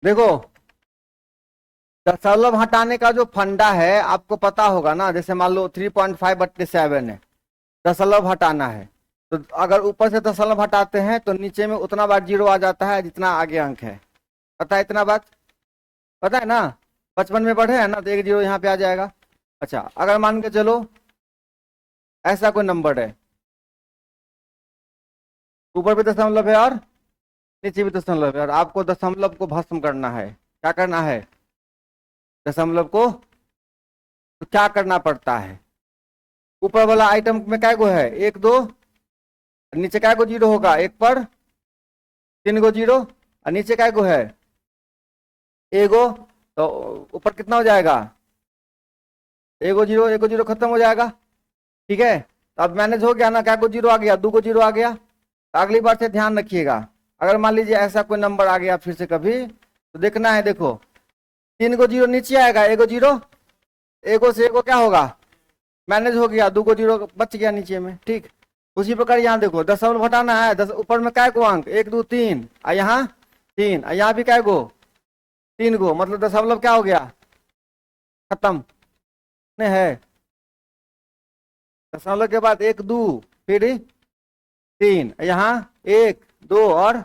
देखो, दशमलव हटाने का जो फंडा है आपको पता होगा ना। जैसे मान लो 3.5/7 है, दशमलव हटाना है। तो अगर ऊपर से दशमलव हटाते हैं तो नीचे में उतना बार जीरो आ जाता है जितना आगे अंक है। पता है इतना बात? पता है ना? बचपन में पढ़े हैं ना, तो एक जीरो यहाँ पे आ जाएगा। अच्छा, अगर मान के चलो ऐसा कोई नंबर है, ऊपर भी दशमलव है और नीचे भी दशमलव है, और आपको दशमलव को भस्म करना है। क्या करना है? दशमलव को तो क्या करना पड़ता है? ऊपर वाला आइटम में क्या गो है? एक दो, नीचे क्या गो जीरो होगा? एक पर 3 गो जीरो, और नीचे क्या गो है? एगो। तो ऊपर कितना हो जाएगा? एगो जीरो खत्म हो जाएगा। ठीक है, तो अब मैनेज हो गया ना? क्या गो जीरो आ गया? 2 गो जीरो आ गया। तो अगली बार से ध्यान रखिएगा, अगर मान लीजिए ऐसा कोई नंबर आ गया फिर से कभी, तो देखना है। देखो, 3 गो जीरो नीचे आएगा, एगो जीरो, एगो से एगो क्या होगा? मैनेज हो गया, 2 गो जीरो बच गया नीचे में। ठीक, उसी प्रकार यहाँ देखो, दशमलव घटाना है। दस ऊपर में क्या गो अंक? 1 2 3, और यहाँ 3, और यहाँ भी क्या गो? 3 गो, मतलब दशमलव क्या हो गया? खत्म। नहीं है? दशमलव के बाद 1 2, फिर 3, यहाँ 1 2 और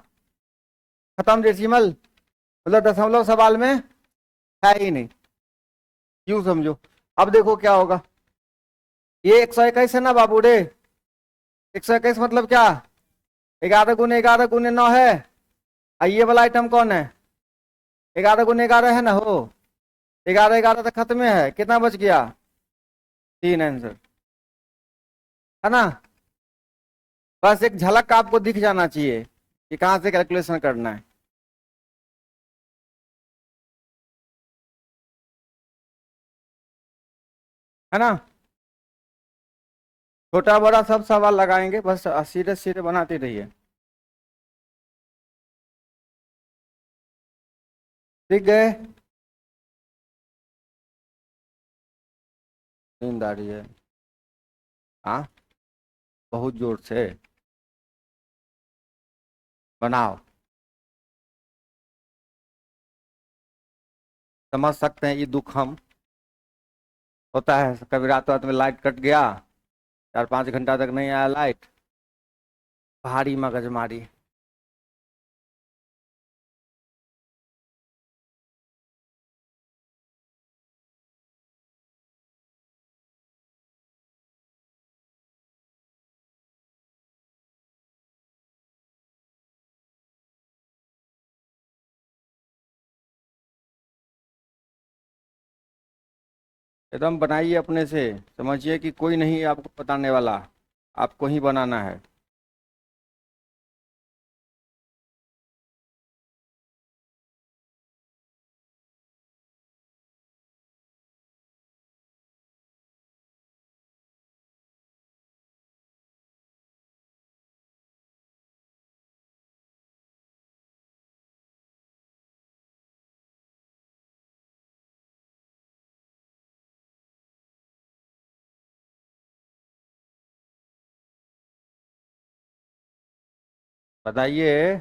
खत्म। डेसिमल मतलब दशमलव सवाल में है ही नहीं, यूं समझो। अब देखो क्या होगा। ये 121 है ना बाबू रे? 121 मतलब क्या? 11 × 11 × 9 है। और ये वाला आइटम कौन है? 11 × 11 है ना हो। 11 11 तक खत्म है, कितना बच गया? 3 आंसर, है ना? बस एक झलक आपको दिख जाना चाहिए कि कहाँ से कैलकुलेशन करना है। है ना? छोटा बड़ा सब सवाल लगाएंगे, बस सीधे सीधे बनाते रहिए। ठीक गए? नींद आ रही है? हाँ, बहुत जोर से बनाओ। समझ सकते हैं ये दुख हम, होता है कभी रात रात में लाइट कट गया, 4 5 घंटा तक नहीं आया लाइट, भारी मगजमारी। एकदम बनाइए अपने से, समझिए कि कोई नहीं आपको बताने वाला, आपको ही बनाना है। बताइए।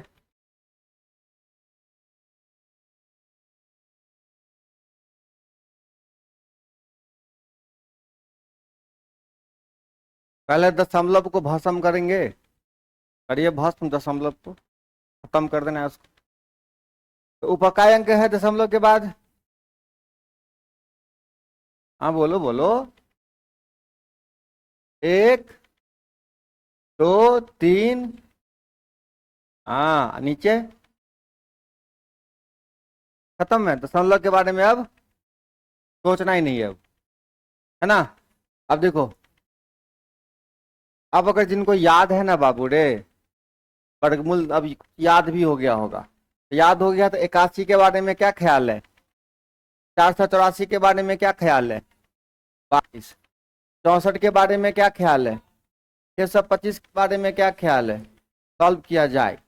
पहले दशमलव को भस्म करेंगे, करिए भस्म दशमलव को, खत्म कर देना है उसको। तो ऊपर काय अंक है दशमलव के बाद? हाँ बोलो बोलो। 1 2 3। हाँ, नीचे खत्म है, दशमलव के बारे में अब सोचना ही नहीं है अब, है ना? अब देखो, अब अगर जिनको याद है ना बाबू रे, वर्गमूल अब याद भी हो गया होगा। याद हो गया तो 81 के बारे में क्या ख्याल है? 484 के बारे में क्या ख्याल है? 22। 64 के बारे में क्या ख्याल है? 625 के बारे में क्या ख्याल है? सॉल्व किया जाए।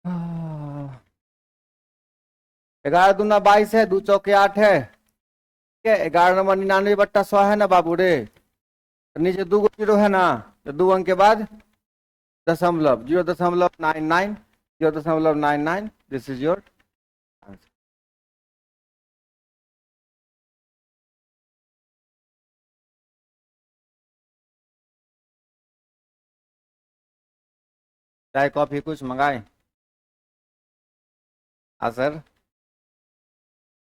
हाँ, 11 दूना 22 है, 2 चौके 8 है, ठीक है, 11 नंबर 99 बट्टा 100 है ना बाबू रे। नीचे 2 जीरो है ना, तो 2 अंक के बाद दशमलव, 0.99, 0.99, दिस इज योर आंसर। चाय कॉफी कुछ मंगाए? हाँ सर,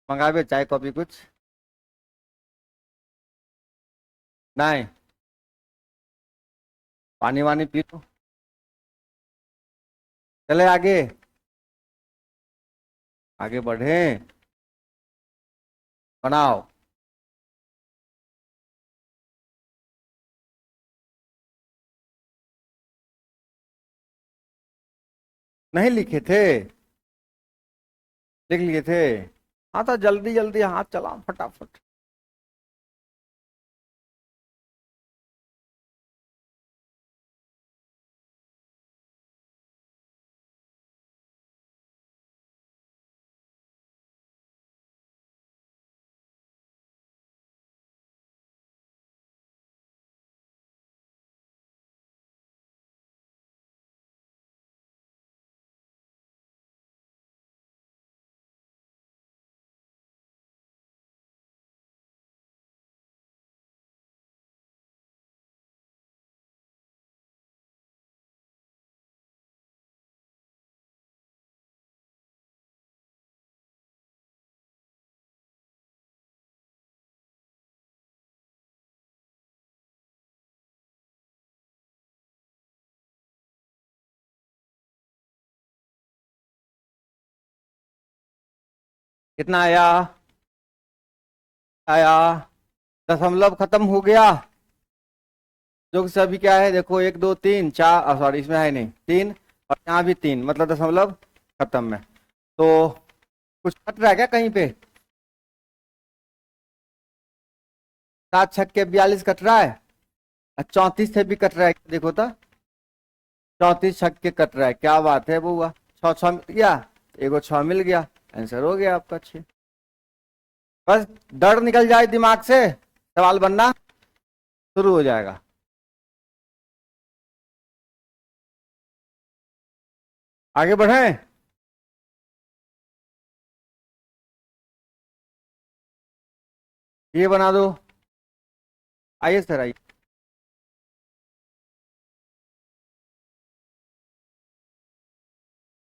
मंगावे चाय कॉफी कुछ? नहीं, पानी वानी पी लो। चले आगे, आगे बढ़े, बनाओ। नहीं लिखे थे? लिख लिए थे? हाँ तो जल्दी जल्दी हाथ चलाओ फटाफट। कितना आया? आया। दशमलव खत्म हो गया। जो सभी क्या है देखो, 1 2 3 4, सॉरी इसमें है नहीं 3, और यहाँ भी 3, मतलब दशमलव खत्म है। तो कुछ कट रहा है क्या कहीं पे? 7 छक्के 42 कट रहा है, और 34 से भी कट रहा है, देखो तो 34 छक्के कट रहा है। क्या बात है बुआ, 6 6 मिल गया, एगो 6 मिल गया, आंसर हो गया आपका 6। बस डर निकल जाए दिमाग से, सवाल बनना शुरू हो जाएगा। आगे बढ़ें? ये बना दो। आइए सर आइए।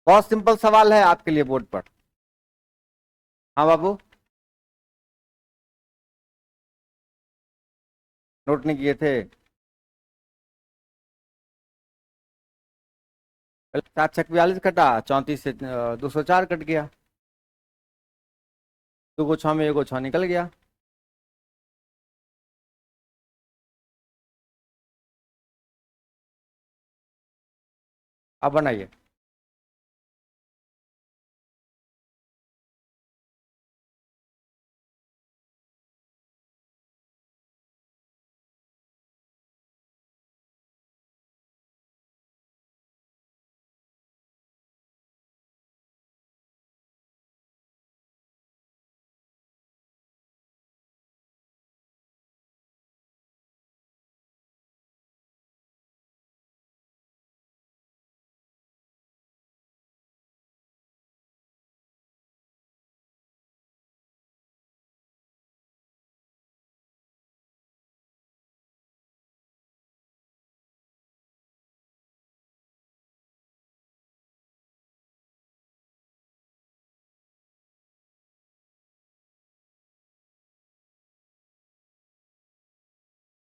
बहुत सिंपल सवाल है आपके लिए बोर्ड पर। हाँ बाबू, नोट नहीं किए थे? 7 छक्के 42 कटा, 34 से 204 कट गया, 2 को 6 में 1 को 6 निकल गया। अब बनाइए।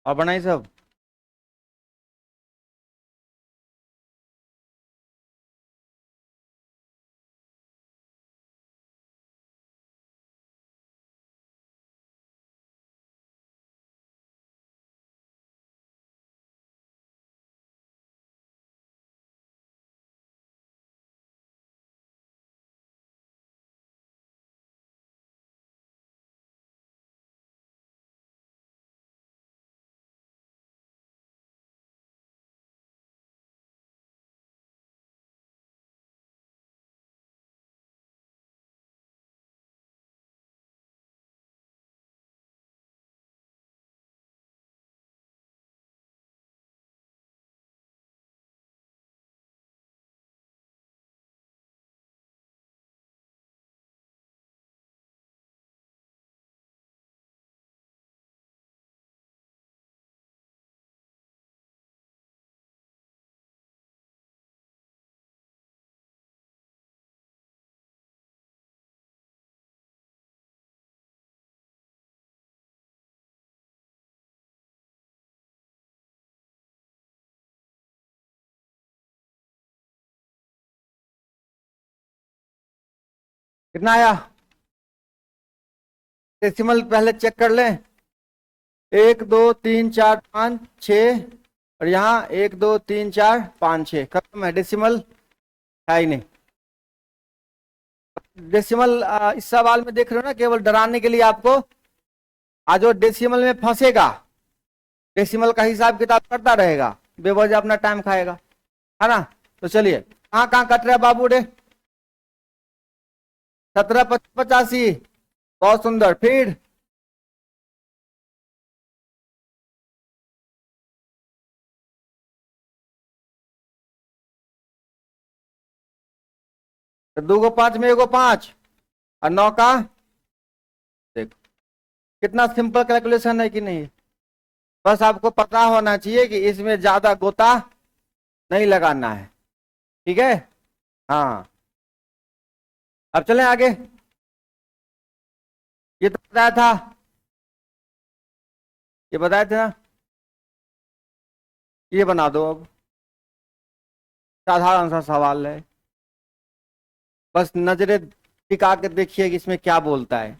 अब बनाइए सब। कितना आया? डेसिमल पहले चेक कर लें। 1 2 3 4 5 6 और यहाँ 1 2 3 4 5 6 खत्म है, डेसिमल है ही नहीं। डेसिमल इस सवाल में देख रहे हो ना, केवल डराने के लिए आपको। आज वो डेसिमल में फंसेगा, डेसिमल का हिसाब किताब करता रहेगा, बेवजह अपना टाइम खाएगा, है ना। तो चलिए, कहाँ कहाँ कट रहा है बाबू रे? 17 85, बहुत सुंदर। फिर तो 2 को 5 में 1 को 5 और 9 का, देखो कितना सिंपल कैलकुलेशन है कि नहीं। बस आपको पता होना चाहिए कि इसमें ज्यादा गोता नहीं लगाना है, ठीक है। हाँ, अब चलें आगे। ये तो बताया था, ये बताए थे ना। ये बना दो अब, साधारण सा सवाल है, बस नजरें टिका के देखिए कि इसमें क्या बोलता है।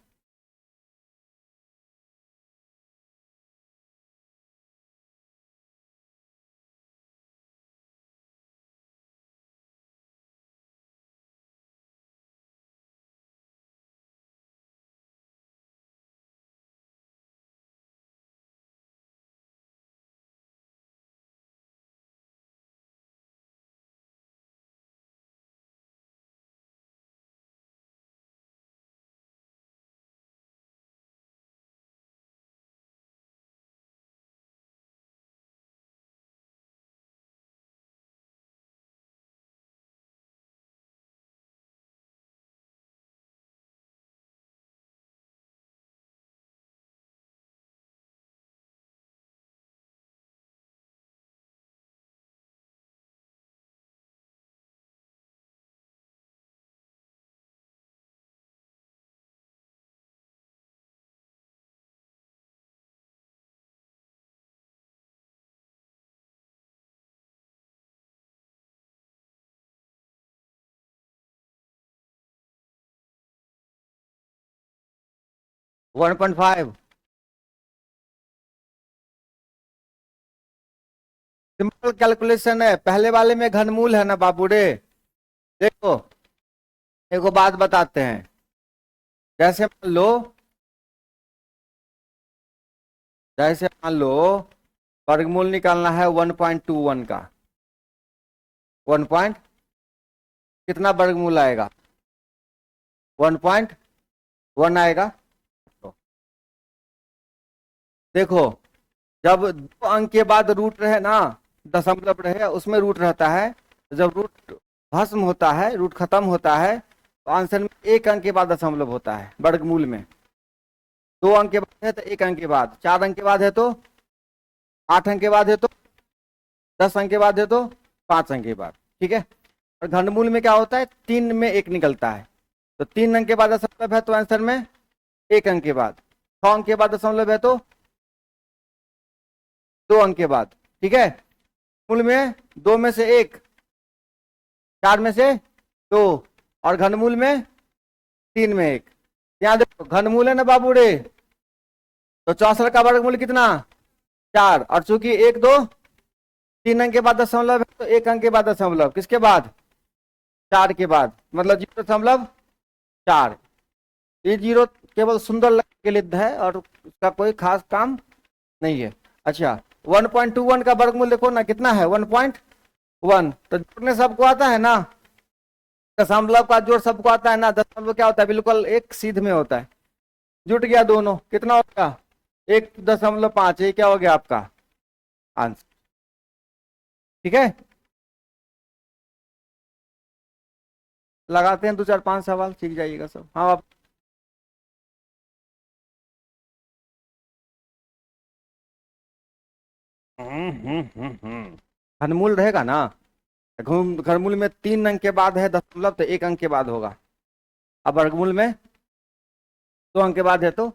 One point five simple calculation है, पहले वाले में घनमूल है ना बाबू रे। देखो, एगो बात बताते हैं। जैसे मान लो, जैसे मान लो वर्गमूल निकालना है 1.21 का। 1 पॉइंट कितना वर्गमूल आएगा? 1.1 आएगा। तो देखो, जब 2 अंक के बाद रूट रहे ना, दशमलव रहे, उसमें रूट रहता है। जब रूट भस्म होता है, रूट खत्म होता है, तो आंसर में 1 अंक के बाद दशमलव होता है वर्गमूल में। 2 अंक के बाद है तो 1 अंक के बाद, 4 अंक के बाद है तो, 8 अंक के बाद है तो, 10 अंक के बाद है तो, 5 अंक के बाद, ठीक है। और घनमूल में क्या होता है, 3 में 1 निकलता है। तो 3 अंक के बाद दशमलव है तो आंसर में 1 अंक के बाद, 6 अंक के बाद दशमलव है तो 2 अंक के बाद, ठीक है। मूल में 2 में से 1, 4 में से 2, और घनमूल में 3 में 1। यहाँ देखो घनमूल है ना बाबू रे, तो 64 का वर्गमूल कितना? 4। और चूंकि 1 2 3 अंक के बाद दशमलव है तो 1 अंक के बाद दशमलव, किसके बाद? 4 के बाद, मतलब 0.4। ये जीरो केवल सुंदर लगने के लिए है और उसका कोई खास काम नहीं है। अच्छा, 1.21 का वर्गमूल देखो ना कितना है, 1.1। तो जोड़ने सबको आता है ना, दशमलव का जोड़ सबको आता है ना। दशमलव क्या होता है, बिल्कुल एक सीध में होता है। जुट गया दोनों, कितना होगा? 1.5। ये क्या हो गया आपका आंसर, ठीक है। लगाते हैं 2 4 5 सवाल, सीख जाइएगा सब। हाँ आप, घनमूल रहेगा ना, घनमूल में 3 अंक के बाद है दशमलव तो 1 अंक के बाद होगा। अब वर्गमूल में 2 अंक के बाद है तो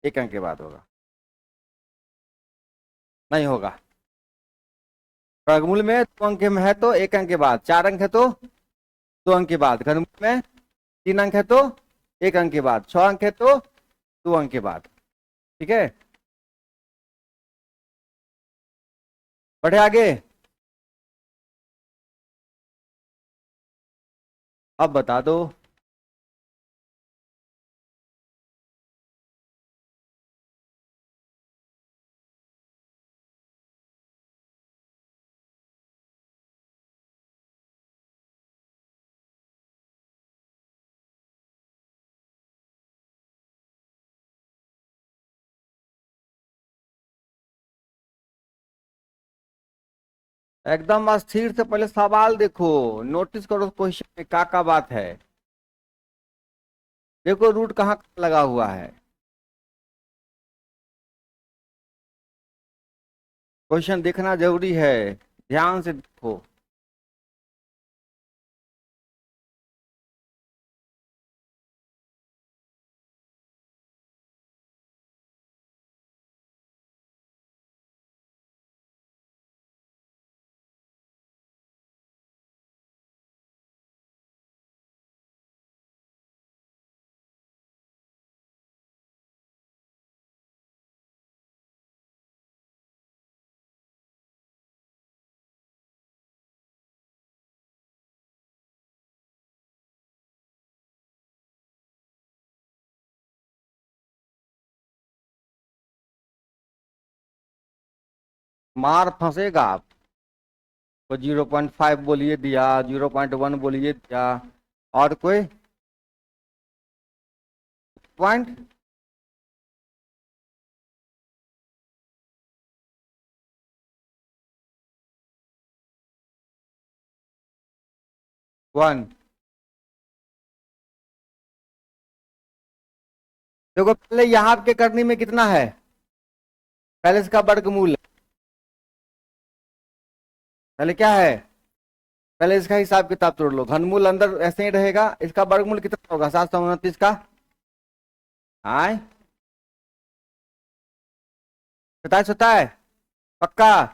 1 अंक के बाद होगा, नहीं होगा। वर्गमूल में 2 अंक में है तो 1 अंक के बाद, 4 अंक है तो 2 अंक के बाद, घनमूल में 3 अंक है तो 1 अंक के बाद, 6 अंक है तो 2 अंक के बाद। ठीक है, बढ़े आगे। अब बता दो। एकदम अस्थिर से पहले सवाल देखो, नोटिस करो क्वेश्चन में का बात है। देखो रूट कहाँ लगा हुआ है, क्वेश्चन देखना जरूरी है, ध्यान से देखो। मार फंसेगा आप, तो 0.5 बोलिए दिया, 0.1 बोलिए दिया, और कोई पॉइंट। वन। देखो पहले यहाँ के करने में कितना है, पहले इसका वर्गमूल है। पहले क्या है, पहले इसका हिसाब किताब तोड़ लो, घनमूल अंदर ऐसे ही रहेगा, इसका वर्गमूल कितना होगा, 729 का। आए 27 होता है पक्का।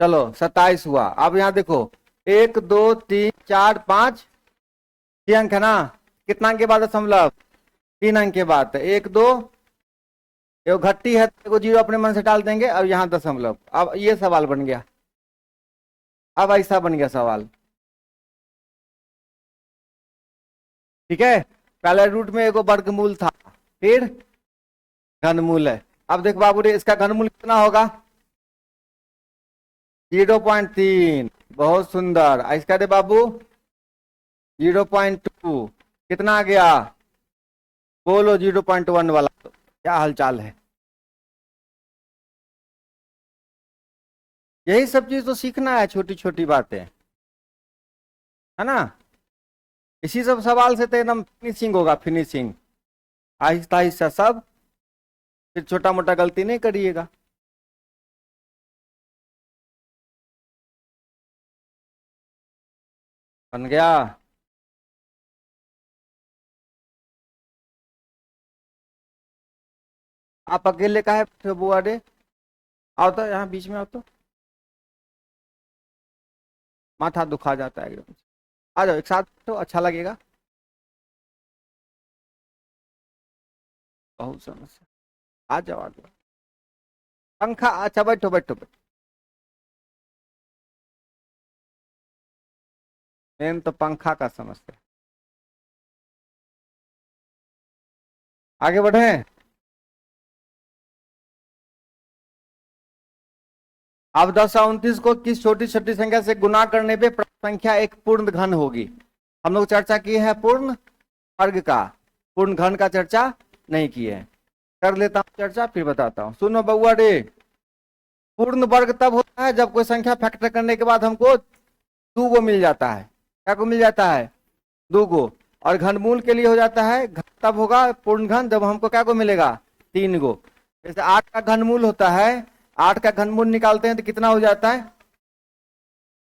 चलो 27 हुआ। अब यहाँ देखो 1 2 3 4 5, 6 अंक है ना, कितना अंक के बाद दशमलव, 3 अंक के बाद। 1 2, ये घट्टी है तो जीरो अपने मन से डाल देंगे, अब यहाँ दशमलव। अब ये सवाल बन गया, अब ऐसा बन गया सवाल। ठीक है, पहले रूट में एगो वर्गमूल था, फिर घनमूल है। अब देख बाबू रे, इसका घनमूल कितना होगा, 0.3। बहुत सुंदर। इसका दे बाबू 0.2, कितना आ गया, बोलो 0.1 वाला। तो क्या हालचाल है, यही सब चीज तो सीखना है, छोटी छोटी बातें, है ना। इसी सब सवाल से तो एकदम फिनिशिंग होगा, फिनिशिंग। आहिस्ता आहिस्ता सब, फिर छोटा मोटा गलती नहीं करिएगा। बन गया। आप अकेले का है बुआ रे, आओ तो यहाँ बीच में आओ तो, माथा दुखा जाता है एकदम। आ जाओ एक साथ तो अच्छा लगेगा। बहुत समस्या, आ जाओ आ जाओ। पंखा, अच्छा बैठो बैठो बैठो। मेन तो पंखा का समस्या। आगे बढ़े। अब 10 और 29 को किस छोटी छोटी संख्या से गुना करने पे संख्या एक पूर्ण घन होगी। हम लोग चर्चा की है पूर्ण वर्ग का, पूर्ण घन का चर्चा नहीं की है। कर लेता हूँ चर्चा, फिर बताता हूँ। सुनो बउआ रे, पूर्ण वर्ग तब होता है जब कोई संख्या फैक्टर करने के बाद हमको 2 गो मिल जाता है। क्या को मिल जाता है, 2 गो। और घनमूल के लिए हो जाता है तब होगा पूर्ण घन जब हमको क्या को मिलेगा, 3 गो। जैसे 8 का घनमूल होता है, 8 का घनमूल निकालते हैं तो कितना हो जाता है,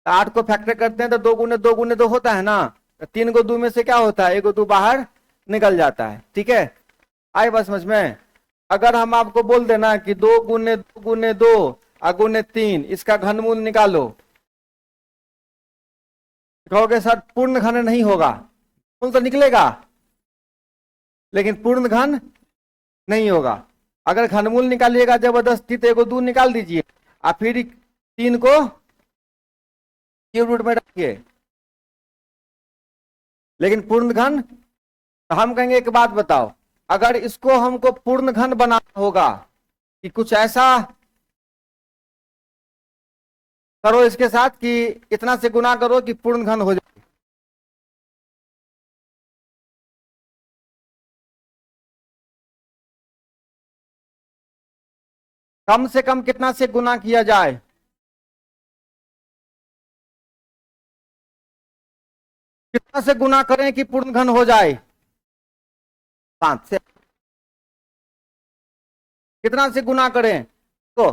8 को फैक्टर करते हैं तो 2 गुने 2 गुने 2 होता है ना, तो 3 गो 2 में से क्या होता है, 1 गो 2 बाहर निकल जाता है। ठीक है, आए बात समझ में। अगर हम आपको बोल देना कि 2 गुने 2 गुने 2 गुने 3, इसका घनमूल निकालो, कहोगे सर पूर्ण घन नहीं होगा, मूल तो निकलेगा। लेकिन पूर्ण घन नहीं होगा। अगर घनमूल निकालिएगा जबरदस्ती तो एगो 2 निकाल दीजिए और फिर 3 को क्यूब रूट में रखिए, लेकिन पूर्ण घन। तो हम कहेंगे एक बात बताओ, अगर इसको हमको पूर्ण घन बनाना होगा कि कुछ ऐसा करो इसके साथ कि इतना से गुना करो कि पूर्ण घन हो जाए। कम से कम कितना से गुना किया जाए? कितना से गुना करें कि पूर्ण घन हो जाए? 5 से। कितना से गुना करें तो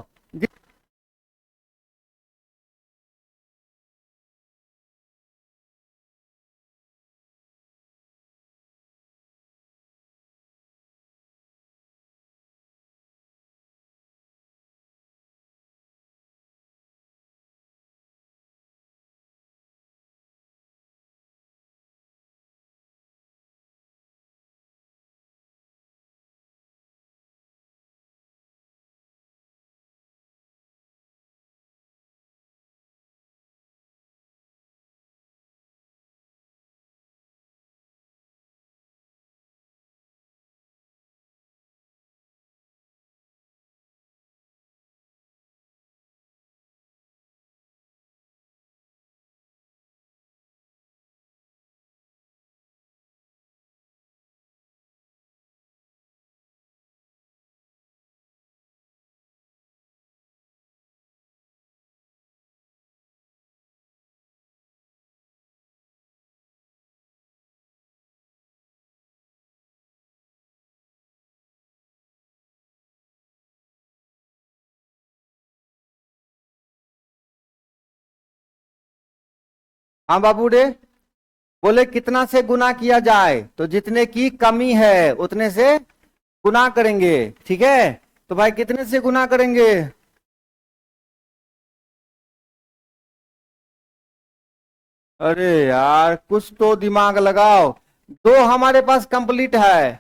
हाँ बाबू रे, बोले कितना से गुना किया जाए, तो जितने की कमी है उतने से गुना करेंगे। ठीक है, तो भाई कितने से गुना करेंगे? अरे यार कुछ तो दिमाग लगाओ। दो हमारे पास कंप्लीट है,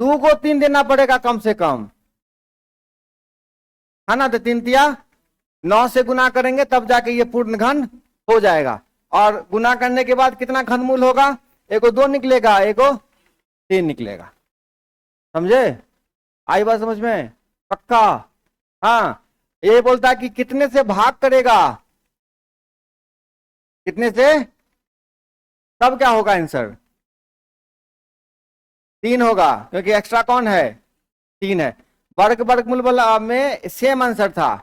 2 को 3 देना पड़ेगा कम से कम, है ना? तो 3 तिया 9 से गुना करेंगे तब जाके ये पूर्ण घन हो जाएगा। और गुना करने के बाद कितना घनमूल होगा? एगो 2 निकलेगा, एगो 3 निकलेगा। समझे? आई बात समझ में? पक्का? हाँ। ये बोलता है कि कितने से भाग करेगा, कितने से, तब क्या होगा आंसर? 3 होगा, क्योंकि एक्स्ट्रा कौन है? 3 है। वर्गमूल वाला में सेम आंसर था,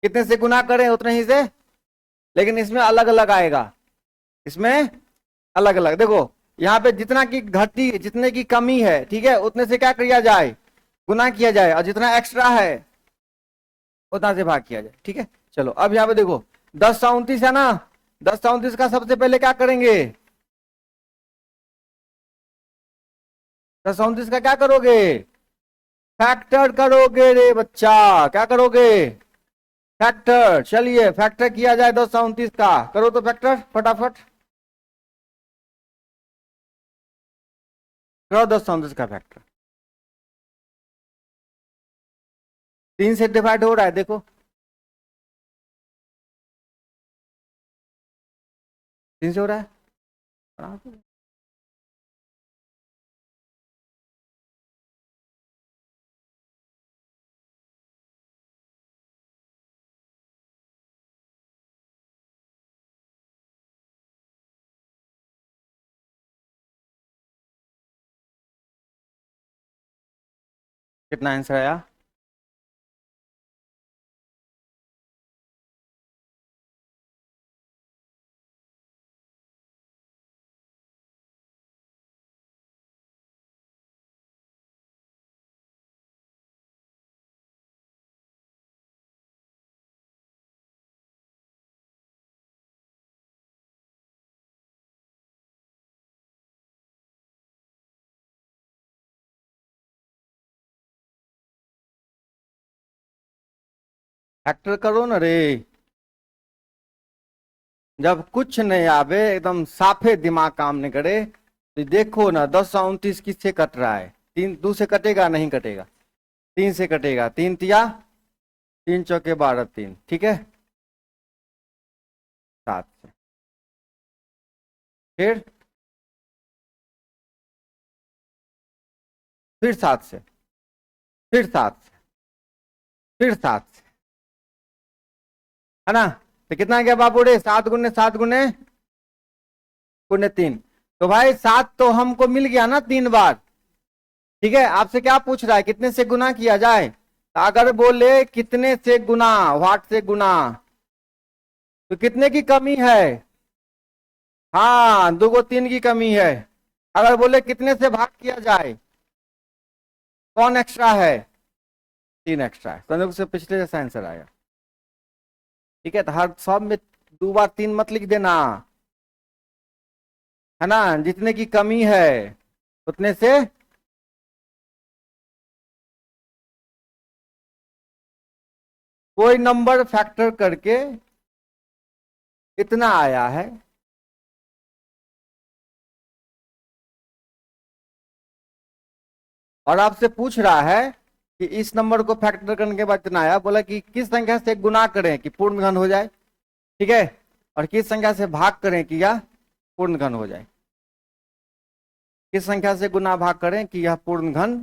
कितने से गुना करें उतने ही से, लेकिन इसमें अलग अलग आएगा। इसमें अलग अलग देखो, यहाँ पे जितना की घटी, जितने की कमी है, ठीक है, उतने से क्या किया जाए? गुना किया जाए, और जितना एक्स्ट्रा है उतना से भाग किया जाए। ठीक है, चलो अब यहाँ पे देखो 10 29 है ना, 10 29 का सबसे पहले क्या करेंगे? 10 29 का क्या करोगे? फैक्टर करोगे रे बच्चा, क्या करोगे? फैक्टर। चलिए फैक्टर किया जाए 10 29 का, करो तो फैक्टर फटाफट करो। 10 29 का फैक्टर 3 से डिवाइड हो रहा है, देखो 3 से हो रहा है। कितना आंसर आया? फैक्टर करो ना रे। जब कुछ नहीं आवे, एकदम साफे दिमाग काम नहीं करे, तो देखो ना 10 29 किससे कट रहा है? 3 2 से कटेगा? नहीं कटेगा। 3 से कटेगा। 3 तिया 3 चौके 12 3, ठीक है। 7 से, फिर 7 से, फिर 7 से, फिर 7 से, है ना? तो कितना गया बाबू रे? 7 गुने 3 तो भाई 7 तो हमको मिल गया ना 3 बार। ठीक है, आपसे क्या पूछ रहा है? कितने से गुना किया जाए? तो अगर बोले कितने से गुना, व्हाट से गुना, तो कितने की कमी है? हाँ, 2 को 3 की कमी है। अगर बोले कितने से भाग किया जाए, कौन एक्स्ट्रा है? 3 एक्स्ट्रा है। संयोग से पिछले जैसा आंसर आया। ठीक है, तो हर सब में 2 बार 3 मत लिख देना, है ना? जितने की कमी है उतने से कोई नंबर फैक्टर करके कितना आया है, और आपसे पूछ रहा है कि इस नंबर को फैक्टर करने के बाद कितना आया, बोला कि किस संख्या से गुना करें कि पूर्ण घन हो जाए। ठीक है, और किस संख्या से भाग करें कि यह पूर्ण घन हो जाए। किस संख्या से गुना भाग करें कि यह पूर्ण घन।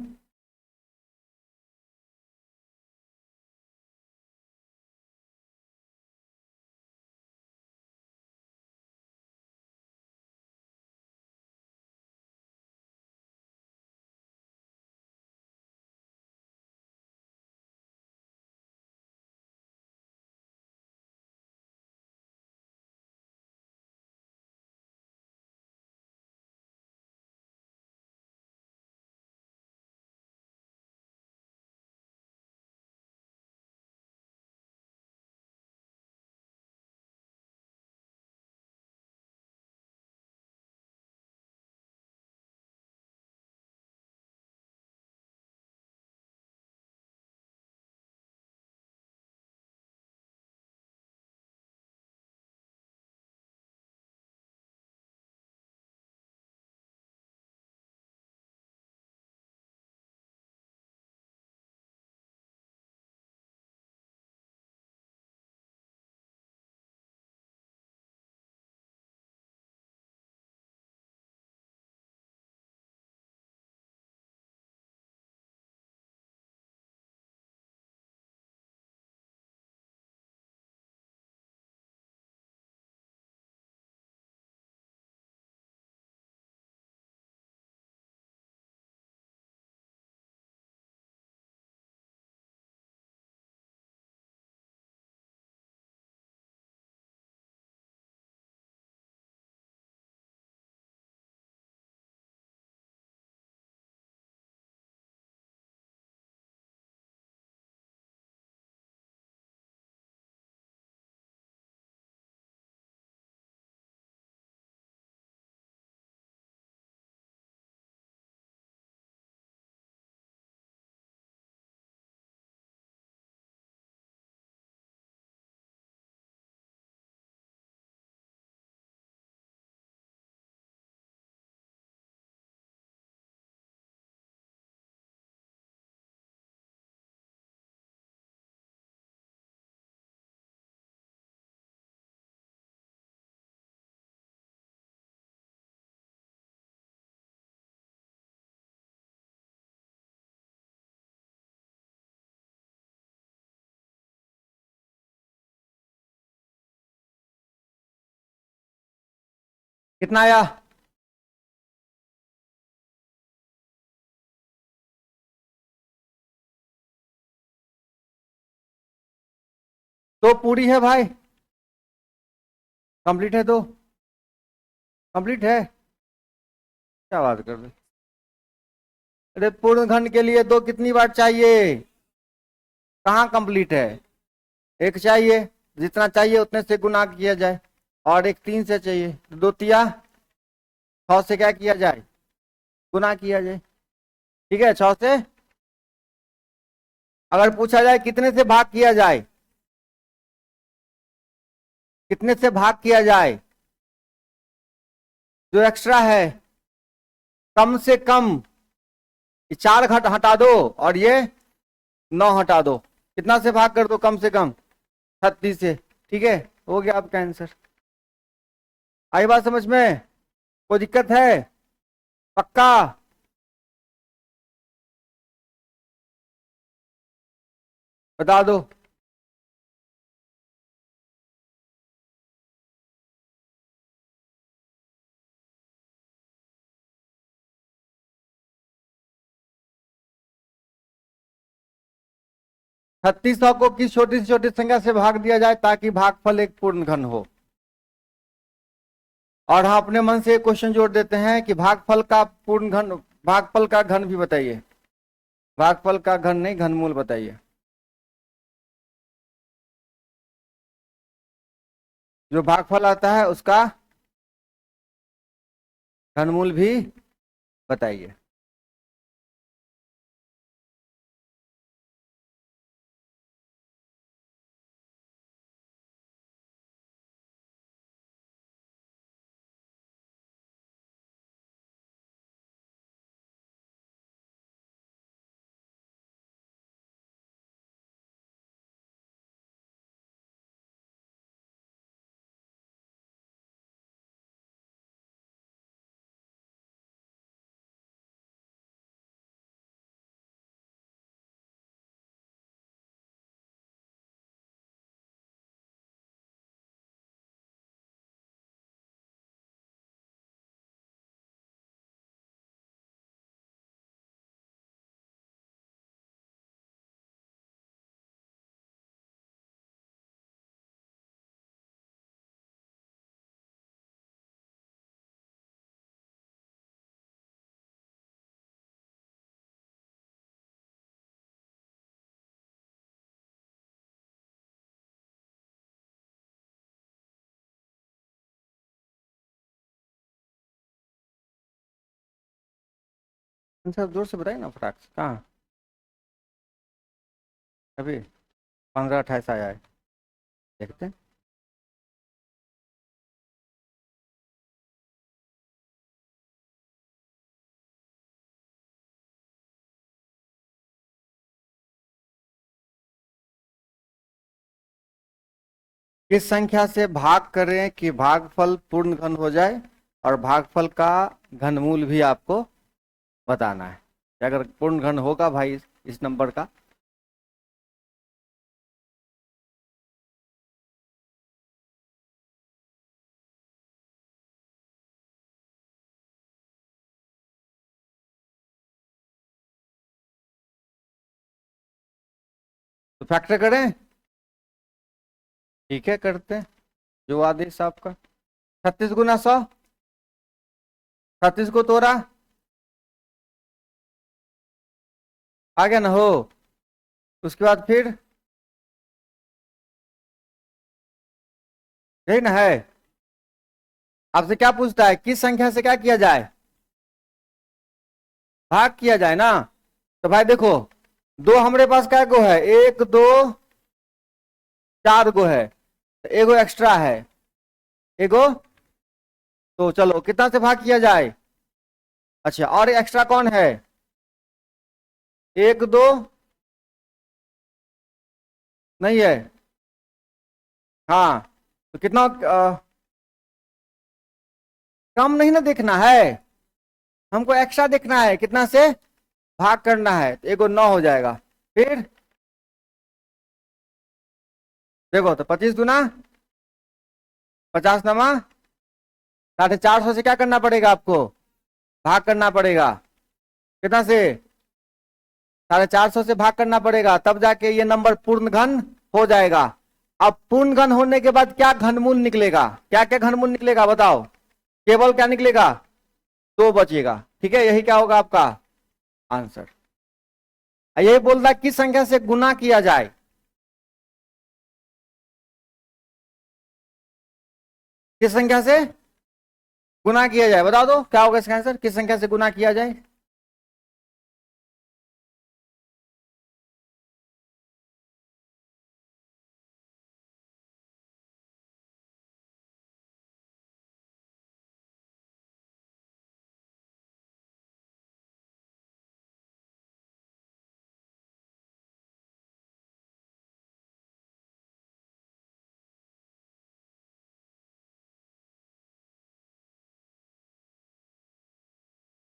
कितना आया? तो पूरी है भाई, कंप्लीट है। तो कंप्लीट है, क्या बात कर रहे? अरे पूर्ण घन के लिए दो कितनी बार चाहिए? कहाँ कंप्लीट है? एक चाहिए, जितना चाहिए उतने से गुना किया जाए, और एक 3 से चाहिए, तो 2 तिया 6 से क्या किया जाए? गुना किया जाए। ठीक है, 6 से। अगर पूछा जाए कितने से भाग किया जाए, कितने से भाग किया जाए, जो एक्स्ट्रा है कम से कम, ये 4 घट हटा दो और ये 9 हटा दो, कितना से भाग कर दो कम से कम, 36 से। ठीक है, हो गया आपका आंसर। आई बात समझ में, कोई दिक्कत है? पक्का? बता दो। 3600 को किस छोटी से छोटी संख्या से भाग दिया जाए ताकि भागफल एक पूर्ण घन हो? और हाँ, अपने मन से एक क्वेश्चन जोड़ देते हैं कि भागफल का पूर्ण घन, भागफल का घन भी बताइए। भागफल का घन नहीं, घनमूल बताइए। जो भागफल आता है उसका घनमूल भी बताइए। आंसर जोर से बताइए ना, फटाक से। कहाँ? अभी 15-28 आया है, देखते हैं। किस संख्या से भाग करें कि भागफल पूर्ण घन हो जाए, और भागफल का घनमूल भी आपको बताना है कि अगर पूर्ण घन होगा भाई इस नंबर का। तो फैक्टर करें? ठीक है, करते हैं, जो आदेश आपका। 36 × 100, 36 को तोड़ा, आ गया ना हो। उसके बाद फिर यही ना है। आपसे क्या पूछता है, किस संख्या से क्या किया जाए, भाग किया जाए ना। तो भाई देखो, दो हमारे पास क्या गो है, 1 2 4 गो है, तो एगो एक्स्ट्रा है, एगो। तो चलो कितना से भाग किया जाए? अच्छा, और एक्स्ट्रा कौन है? 1 2 नहीं है। हाँ, तो कितना कम नहीं ना देखना है, हमको एक्स्ट्रा देखना है, कितना से भाग करना है। तो एगो 9 हो जाएगा। फिर देखो, तो 25 × 50 नमा 450 से क्या करना पड़ेगा आपको, भाग करना पड़ेगा। कितना से? 450 से भाग करना पड़ेगा, तब जाके ये नंबर पूर्ण घन हो जाएगा। अब पूर्ण घन होने के बाद क्या घनमूल निकलेगा, क्या क्या घनमूल निकलेगा बताओ? केवल क्या निकलेगा, 2 बचेगा। ठीक है, यही क्या होगा आपका आंसर। यही बोल रहा किस संख्या से गुना किया जाए, किस संख्या से गुना किया जाए, बता दो क्या होगा इसका आंसर, किस संख्या से गुना किया जाए।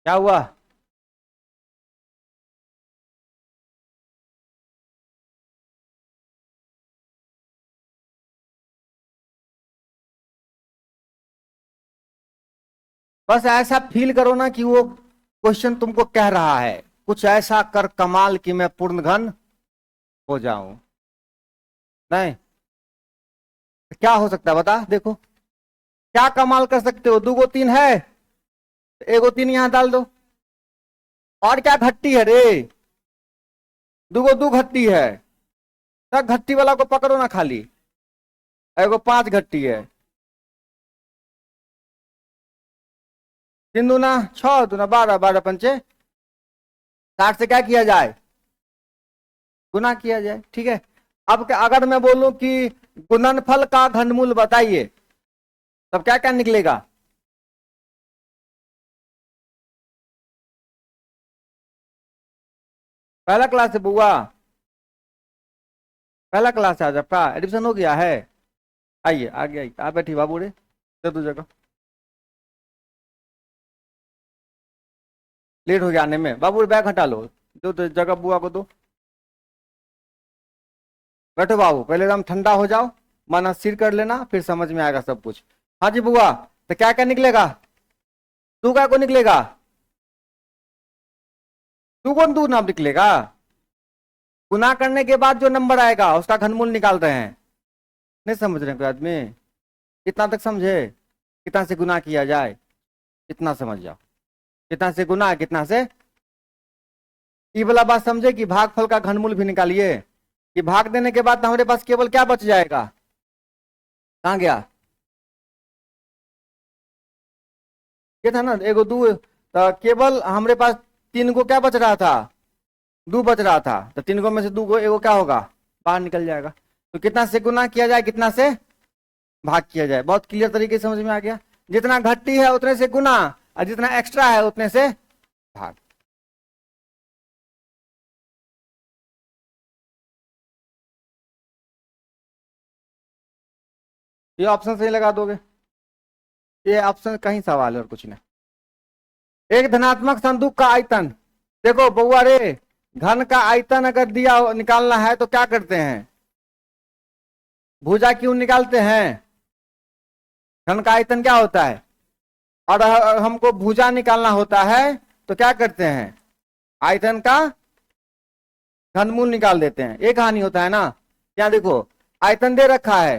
क्या हुआ? बस ऐसा फील करो ना कि वो क्वेश्चन तुमको कह रहा है कुछ ऐसा कर कमाल कि मैं पूर्ण घन हो जाऊं। नहीं, क्या हो सकता है बता देखो। क्या कमाल कर सकते हो? दो गो तीन है, एगो तीन यहां डाल दो। और क्या घट्टी है रे? दुगो दू घट्टी है। तब घट्टी वाला को पकड़ो ना खाली। एगो पांच घट्टी है। तीन दूना छह, दूना बारह, बारह पंचे 60 से क्या किया जाए? गुना किया जाए, ठीक है। अब अगर मैं बोलूं कि गुणनफल का घनमूल बताइए, तब क्या क्या निकलेगा? पहला क्लास है बुआ? पहला क्लास है आज आपका? एडमिशन हो गया है? आइए आगे आइए, आप बैठिए बाबू रे, दे दो जगह। लेट हो गया आने में, बाबू रे बैग हटा लो, दो जगह बुआ को दो। बैठो बाबू, पहले एकदम ठंडा हो जाओ, मन स्थिर कर लेना, फिर समझ में आएगा सब कुछ। हाँ जी बुआ, तो क्या क्या निकलेगा? तू क्या को निकलेगा? तू कौन तू नाम निकलेगा? गुना करने के बाद जो नंबर आएगा उसका घनमूल निकाल रहे हैं। नहीं समझ रहे हैं कोई आदमी? कितना तक समझे? कितना से गुना किया जाए, इतना समझ जाओ। कितना से गुना, कितना से, ये वाला बात समझे कि भागफल का घनमूल भी निकालिए। कि भाग देने के बाद हमारे पास केवल क्या बच जाएगा? कहाँ गया? ये था ना एगो दू, तो केवल हमारे पास तीन को क्या बच रहा था? दो बच रहा था, तो तीन को में से दो को एगो क्या होगा? बाहर निकल जाएगा। तो कितना से गुना किया जाए, कितना से भाग किया जाए, बहुत क्लियर तरीके से समझ में आ गया। जितना घट्टी है उतने से गुना, और जितना एक्स्ट्रा है उतने से भाग। ये ऑप्शन सही लगा दोगे? ये ऑप्शन कहीं सवाल है और कुछ नहीं। एक धनात्मक संदूक का आयतन, देखो बउआ रे, घन का आयतन अगर दिया निकालना है तो क्या करते हैं? भुजा क्यों निकालते हैं? घन का आयतन क्या होता है? और हमको भुजा निकालना होता है तो क्या करते हैं? आयतन का घनमूल निकाल देते हैं। एक हानि होता है ना, क्या देखो, आयतन दे रखा है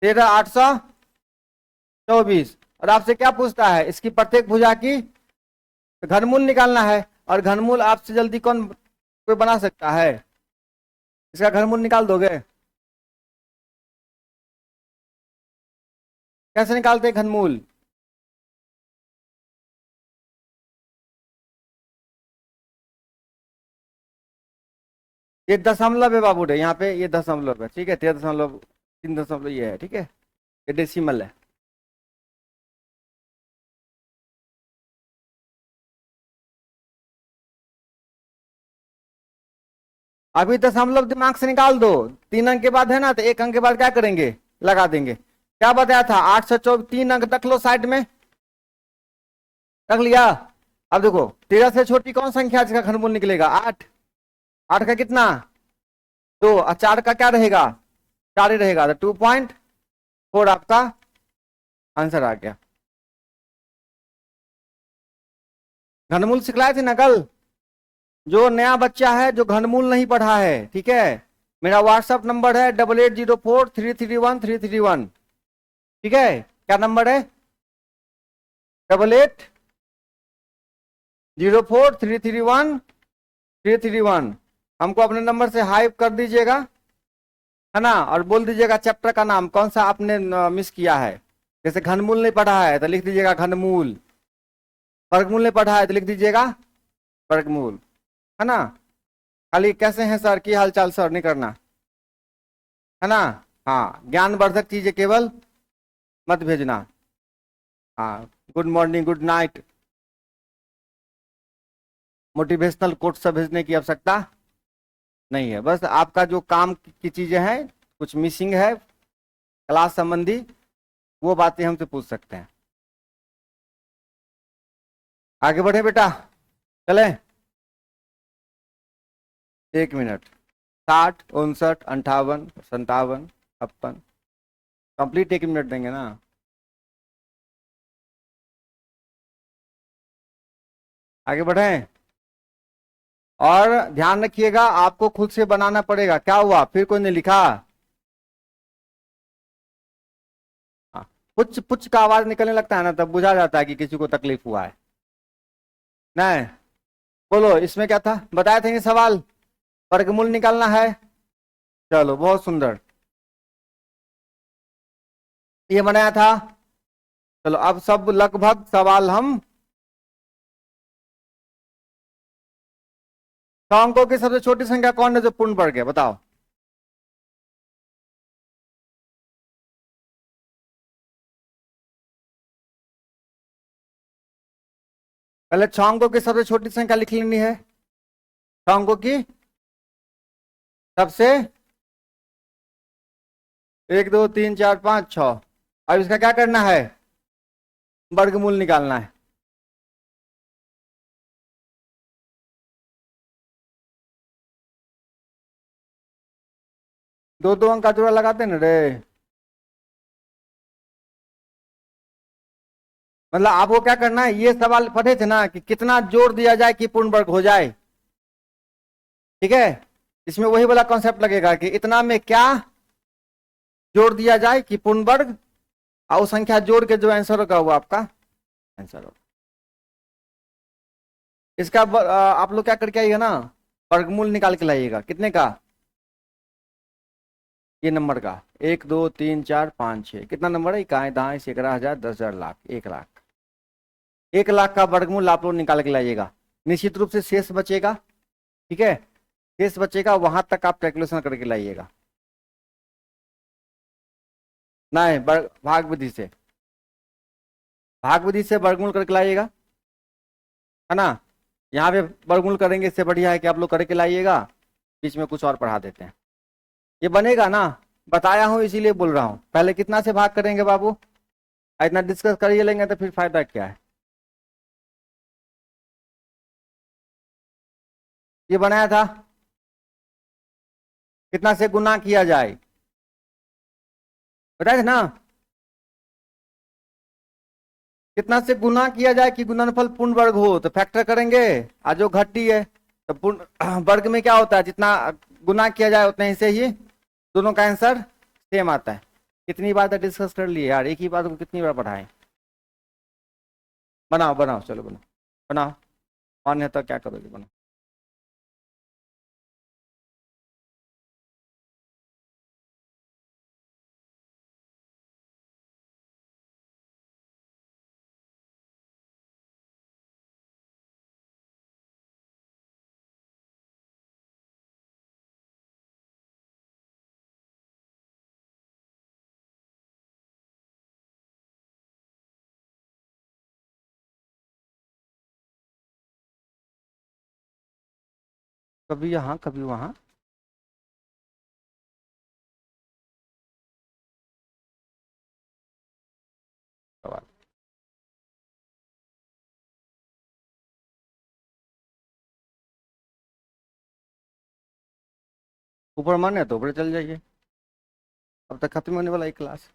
13,824, और आपसे क्या पूछता है? इसकी प्रत्येक भुजा की घनमूल निकालना है। और घनमूल आपसे जल्दी कौन कोई बना सकता है? इसका घनमूल निकाल दोगे? कैसे निकालते हैं घनमूल? ये दशमलव है बाबू रे, यहाँ पे ये दशमलव है, ठीक है, 13.3 ये है, ठीक है, ये डेसिमल है। अभी दशमलव दिमाग से निकाल दो। 3 अंक के बाद है ना, तो 1 अंक के बाद क्या करेंगे? लगा देंगे। क्या बताया था? 824, 3 अंक रख लो साइड में, रख लिया। अब देखो 13 से छोटी कौन संख्या है जिसका घनमूल निकलेगा? 8। 8 का कितना? 2, और 4 का क्या रहेगा? 4 ही रहेगा, तो 2.4 आपका आंसर आ गया। घनमूल सिखलाए थे ना कल? जो नया बच्चा है जो घनमूल नहीं पढ़ा है, ठीक है, मेरा व्हाट्सएप नंबर है 8804331331, ठीक है। क्या नंबर है? 8804331331। हमको अपने नंबर से हाई कर दीजिएगा, है ना, और बोल दीजिएगा चैप्टर का नाम कौन सा आपने मिस किया है। जैसे घनमूल नहीं पढ़ा है तो लिख दीजिएगा घनमूल, वर्गमूल नहीं पढ़ा है तो लिख दीजिएगा वर्गमूल, है ना। खाली कैसे हैं सर, की हाल चाल सर नहीं करना, है ना। हाँ, ज्ञानवर्धक चीजें केवल मत भेजना। हाँ, good morning, good night, motivational quote सब भेजने की आवश्यकता नहीं है। बस आपका जो काम की चीजें हैं, कुछ मिसिंग है क्लास संबंधी, वो बातें हमसे पूछ सकते हैं। आगे बढ़े बेटा, चले। 1 मिनट। 60, 59, 58, 57, 56, कंप्लीट 1 मिनट देंगे ना। आगे बढ़े। और ध्यान रखिएगा, आपको खुद से बनाना पड़ेगा। क्या हुआ, फिर कोई ने लिखा? हाँ, पुच पुच का आवाज निकलने लगता है ना, तब बुझा जाता है कि किसी को तकलीफ हुआ है। नहीं, बोलो इसमें क्या था, बताए थे ये सवाल, वर्गमूल निकालना है। चलो बहुत सुंदर, ये बनाया था। चलो अब सब लगभग सवाल हम, 6 अंकों की सबसे छोटी संख्या कौन है जो पूर्ण वर्ग है, बताओ। पहले 6 अंकों की सबसे छोटी संख्या लिख लेनी है, 6 अंकों की सबसे, 1 2 3 4 5 6। अब इसका क्या करना है, वर्गमूल निकालना है। दो दो अंक का जोड़ा लगाते ना रे, मतलब आपको क्या करना है, ये सवाल पढ़े थे ना कि कितना जोड़ दिया जाए कि पूर्ण वर्ग हो जाए। ठीक है, इसमें वही वाला कॉन्सेप्ट लगेगा कि इतना में क्या जोड़ दिया जाए कि पूर्ण वर्ग, और उस संख्या जोड़ के जो आंसर होगा वो आपका आंसर होगा। इसका आप लोग क्या करके आइएगा ना, वर्गमूल निकाल के लाइएगा। कितने का, ये नंबर का, 1 2 3 4 5 6, कितना नंबर है, इकाई दहाई 11,000 10,000 लाख, 1 लाख। 1 लाख का वर्गमूल आप लोग निकाल के लाइएगा। निश्चित रूप से शेष बचेगा, ठीक है, शेष बचेगा, वहां तक आप कैलकुलेशन करके लाइएगा। नहीं, भाग विधि से, भाग विधि से वर्गमूल करके लाइएगा, है ना। यहाँ पे वर्गमूल करेंगे, इससे बढ़िया है कि आप लोग करके लाइएगा, बीच में कुछ और पढ़ा देते हैं। ये बनेगा ना, बताया हूं इसीलिए बोल रहा हूं। पहले कितना से भाग करेंगे बाबू, इतना डिस्कस कर ही लेंगे तो फिर फायदा क्या है। ये बनाया था, कितना से गुना किया जाए, बताए थे ना, कितना से गुना किया जाए कि गुणनफल पूर्ण वर्ग हो, तो फैक्टर करेंगे। आज जो घटी है तो पूर्ण वर्ग में क्या होता है, जितना गुना किया जाए उतने ही से ही दोनों का आंसर सेम आता है। कितनी बार तो डिस्कस कर लिए यार, एक ही बात को कितनी बार पढ़ाएं। बनाओ बनाओ, चलो बनाओ, बनाओ, और नहीं तो क्या करोगे, बनाओ। कभी यहाँ कभी वहां। सवाल ऊपर मन है तो ऊपर चल जाइए, अब तक खत्म होने वाला एक क्लास।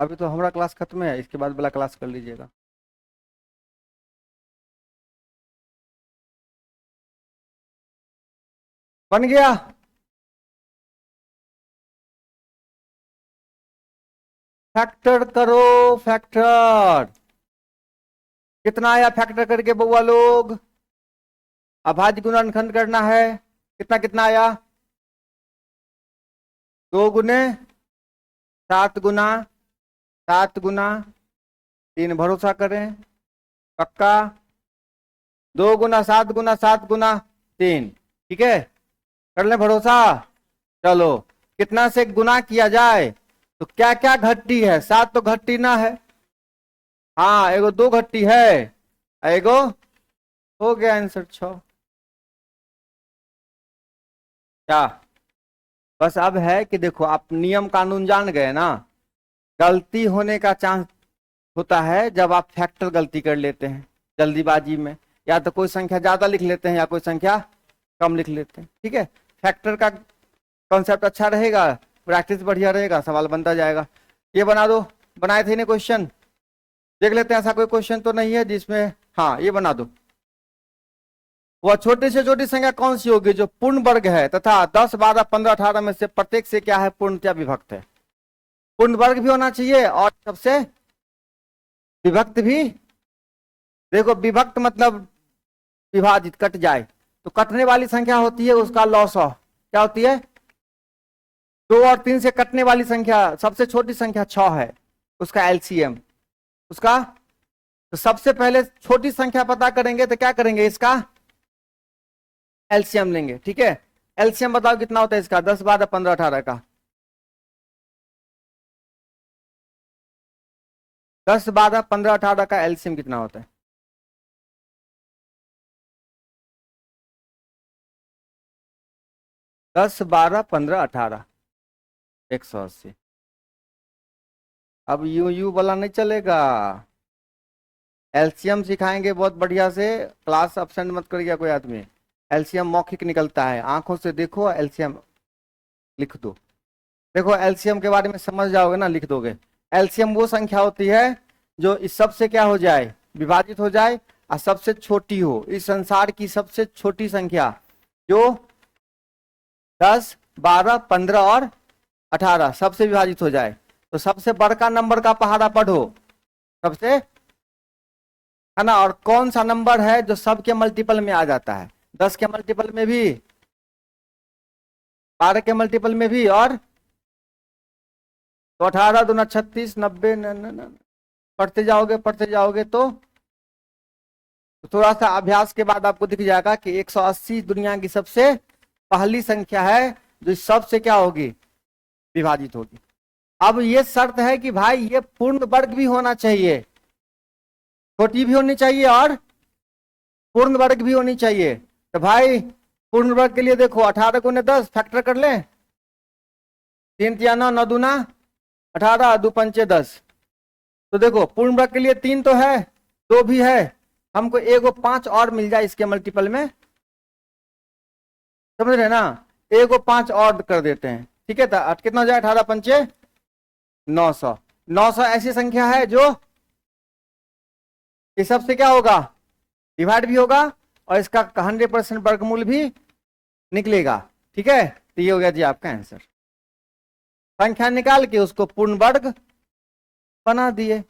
अभी तो हमारा क्लास खत्म है, इसके बाद वाला क्लास कर लीजिएगा। बन गया, फैक्टर करो, फैक्टर। कितना आया फैक्टर करके बउआ लोग, अभाज्य गुणनखंड करना है। कितना कितना आया, 2 गुने 7 गुना 7 गुना 3, भरोसा करें, पक्का। 2 गुना 7 गुना 7 गुना 3, ठीक है, कर ले भरोसा। चलो, कितना से गुना किया जाए तो क्या क्या घटती है, 7 तो घटती ना है, हाँ एगो 2 घटती है, एगो, हो गया आंसर 6। क्या, बस अब है कि देखो आप नियम कानून जान गए ना, गलती होने का चांस होता है जब आप फैक्टर गलती कर लेते हैं जल्दीबाजी में, या तो कोई संख्या ज्यादा लिख लेते हैं या कोई संख्या कम लिख लेते हैं। ठीक है, फैक्टर का कॉन्सेप्ट अच्छा रहेगा, प्रैक्टिस बढ़िया रहेगा, सवाल बनता जाएगा। ये बना दो, बनाए थे ना क्वेश्चन, देख लेते हैं ऐसा कोई क्वेश्चन तो नहीं है जिसमें, हाँ ये बना दो। वह छोटी से छोटी संख्या कौन सी होगी जो पूर्ण वर्ग है तथा 10, 12, 15, 18 में से प्रत्येक से क्या है पूर्णतया विभक्त है। पूर्ण वर्ग भी होना चाहिए और सबसे विभक्त भी। देखो विभक्त मतलब विभाजित, कट जाए तो कटने वाली संख्या होती है उसका लॉस ऑफ, क्या होती है, 2 और 3 से कटने वाली संख्या, सबसे छोटी संख्या 6 है, उसका एलसीएम उसका। तो सबसे पहले छोटी संख्या पता करेंगे तो क्या करेंगे, इसका एलसीएम लेंगे। ठीक है, एलसीएम बताओ कितना होता है इसका, 10, 12, 15, 18 का। 10, 12, 15, 18 का एलसीएम कितना होता है? 10, 12, 15, 18, 180। अब यू वाला नहीं चलेगा, एलसीएम सिखाएंगे बहुत बढ़िया से, क्लास अब्सेंट मत करिएगा कोई आदमी। एलसीएम मौखिक निकलता है, आंखों से देखो एलसीएम लिख दो। देखो एलसीएम के बारे में समझ जाओगे ना, लिख दोगे। एलसीएम वो संख्या होती है जो इस सबसे क्या हो जाए, विभाजित हो जाए, और सबसे छोटी हो, इस संसार की सबसे छोटी संख्या जो 10, 12, 15 और 18 सबसे विभाजित हो जाए। तो सबसे बड़का नंबर का पहाड़ा पढ़ो सबसे, है ना। और कौन सा नंबर है जो सबके मल्टीपल में आ जाता है, 10 के मल्टीपल में भी, 12 के मल्टीपल में भी, और तो 18 दूना 36, 90, पढ़ते जाओगे तो थोड़ा सा अभ्यास के बाद आपको दिख जाएगा कि 180 दुनिया की सबसे पहली संख्या है जो सबसे क्या होगी, विभाजित होगी। अब ये शर्त है कि भाई ये पूर्ण वर्ग भी होना चाहिए, छोटी भी होनी चाहिए और पूर्ण वर्ग भी होनी चाहिए। तो भाई पूर्ण वर्ग के लिए देखो 18 गुने 10 फैक्टर कर ले, 3 तिया 9, 9 दूना 18, 2 पंचे 10। तो देखो पूर्ण वर्ग के लिए 3 तो है, 2 भी है, हमको एगो 5 और मिल जाए इसके मल्टीपल में, समझ रहे ना, एगो 5 और कर देते हैं। ठीक है, तो कितना हो जाए, 18 पंचे 900। 900 ऐसी संख्या है जो इस सबसे क्या होगा, डिवाइड भी होगा और इसका 100% वर्गमूल भी निकलेगा। ठीक है, तो ये हो गया जी आपका आंसर। संख्या निकाल के उसको पूर्ण वर्ग बना दिए,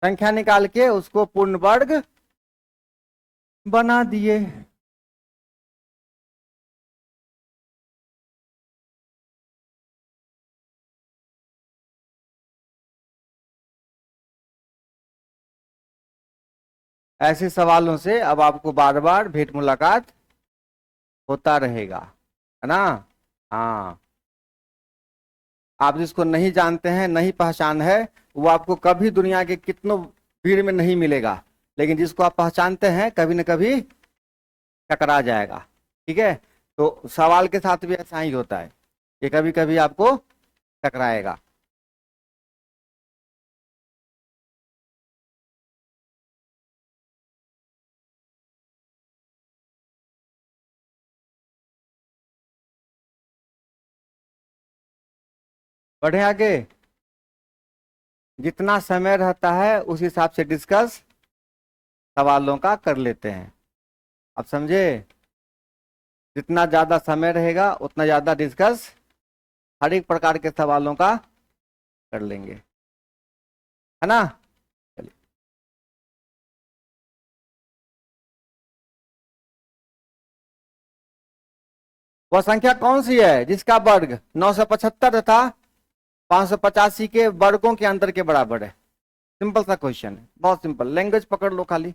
संख्या निकाल के उसको पूर्ण वर्ग बना दिए। ऐसे सवालों से अब आपको बार बार भेंट मुलाकात होता रहेगा, है ना। हाँ, आप जिसको नहीं जानते हैं, नहीं पहचान है, वो आपको कभी दुनिया के कितनों भीड़ में नहीं मिलेगा, लेकिन जिसको आप पहचानते हैं कभी न कभी टकरा जाएगा। ठीक है, तो सवाल के साथ भी ऐसा ही होता है कि कभी कभी आपको टकराएगा। बढ़े आगे, जितना समय रहता है उस हिसाब से डिस्कस सवालों का कर लेते हैं, आप समझे। जितना ज्यादा समय रहेगा उतना ज्यादा डिस्कस हर एक प्रकार के सवालों का कर लेंगे, है ना। चलिए, वह संख्या कौन सी है जिसका वर्ग 975 तथा 585 के वर्गों के अंतर के बराबर है। सिंपल सा क्वेश्चन है, बहुत सिंपल, लैंग्वेज पकड़ लो खाली।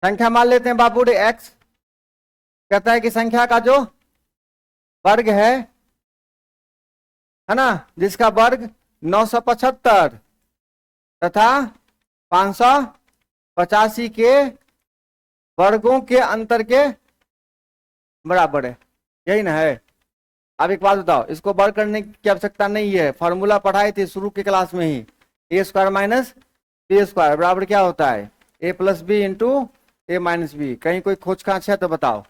संख्या मान लेते हैं बापू रे एक्स, कहता है कि संख्या का जो वर्ग है ना, जिसका वर्ग 975 तथा 585 के वर्गों के अंतर के बराबर है, यही ना है। अब एक बात बताओ, इसको वर्ग करने की आवश्यकता नहीं है, फॉर्मूला पढ़ाए थे शुरू के क्लास में ही, ए स्क्वायर माइनस बी स्क्वायर बराबर क्या होता है, ए प्लस बी इंटू ए माइनस बी। कहीं कोई खोज खांच है तो बताओ,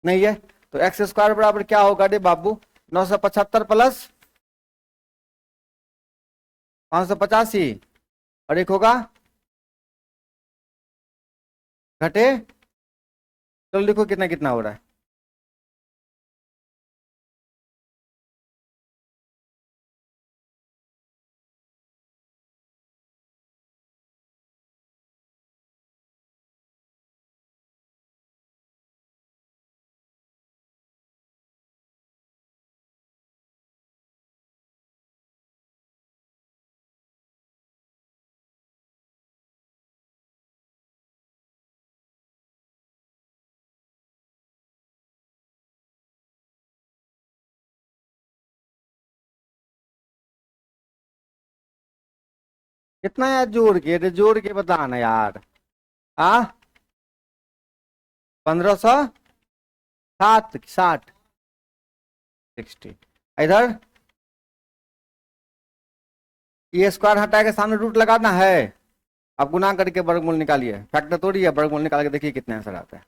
नहीं है तो एक्स स्क्वायर बराबर क्या होगा रे बाबू, 975 प्लस 585 और एक होगा घटे, चलो देखो कितना कितना हो रहा है। कितना यार, जोड़ के बताना यार। आ 1560 60 60 इधर ये स्क्वायर हटा के सामने रूट लगाना है। अब गुना करके वर्गमूल निकालिए, फैक्टर तोड़िए, वर्गमूल निकाल के देखिए कितने आंसर आता है।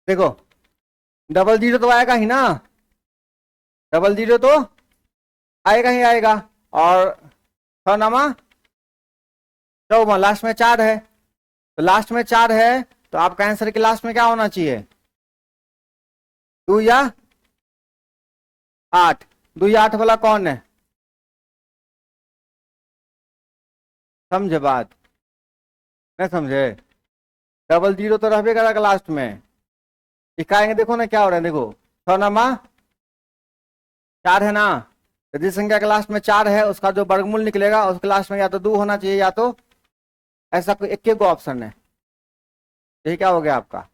देखो डबल जीरो तो आएगा ही ना, डबल जीरो तो आएगा ही आएगा, और 6 नामा 14, लास्ट में 4 है, तो लास्ट में 4 है तो आपका आंसर के लास्ट में क्या होना चाहिए, 2 या 8, 2 या 8 वाला कौन है, समझे बात, नहीं समझे, डबल जीरो तो रहबे करेगा लास्ट में, दिखाएंगे देखो ना क्या हो रहा है, देखो 6 नामा 4 है ना, तो जिस संख्या के लास्ट में 4 है उसका जो वर्गमूल निकलेगा उसके लास्ट में या तो 2 होना चाहिए या तो ऐसा कोई एक को ऑप्शन है, यही क्या हो गया आपका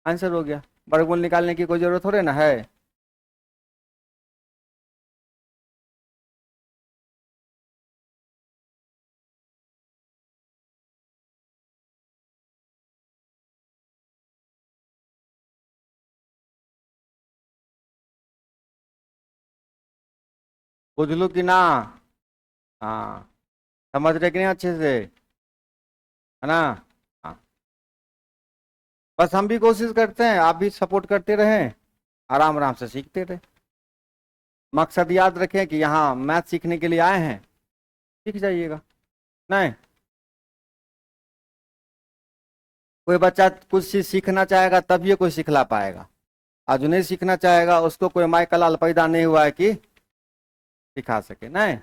आंसर हो गया। वर्गमूल निकालने की कोई जरूरत थोड़े ना है। बुझलू कि ना, हाँ समझ रहे कि नहीं अच्छे से, है ना। हाँ बस हम भी कोशिश करते हैं, आप भी सपोर्ट करते रहें, आराम आराम से सीखते रहे। मकसद याद रखें कि यहाँ मैथ सीखने के लिए आए हैं, सीख जाइएगा। नहीं कोई बच्चा कुछ चीज सीखना चाहेगा तभी कोई सिखला पाएगा, आज नहीं सीखना चाहेगा उसको कोई माइकल लाल पैदा नहीं हुआ है कि सिखा सके। नहीं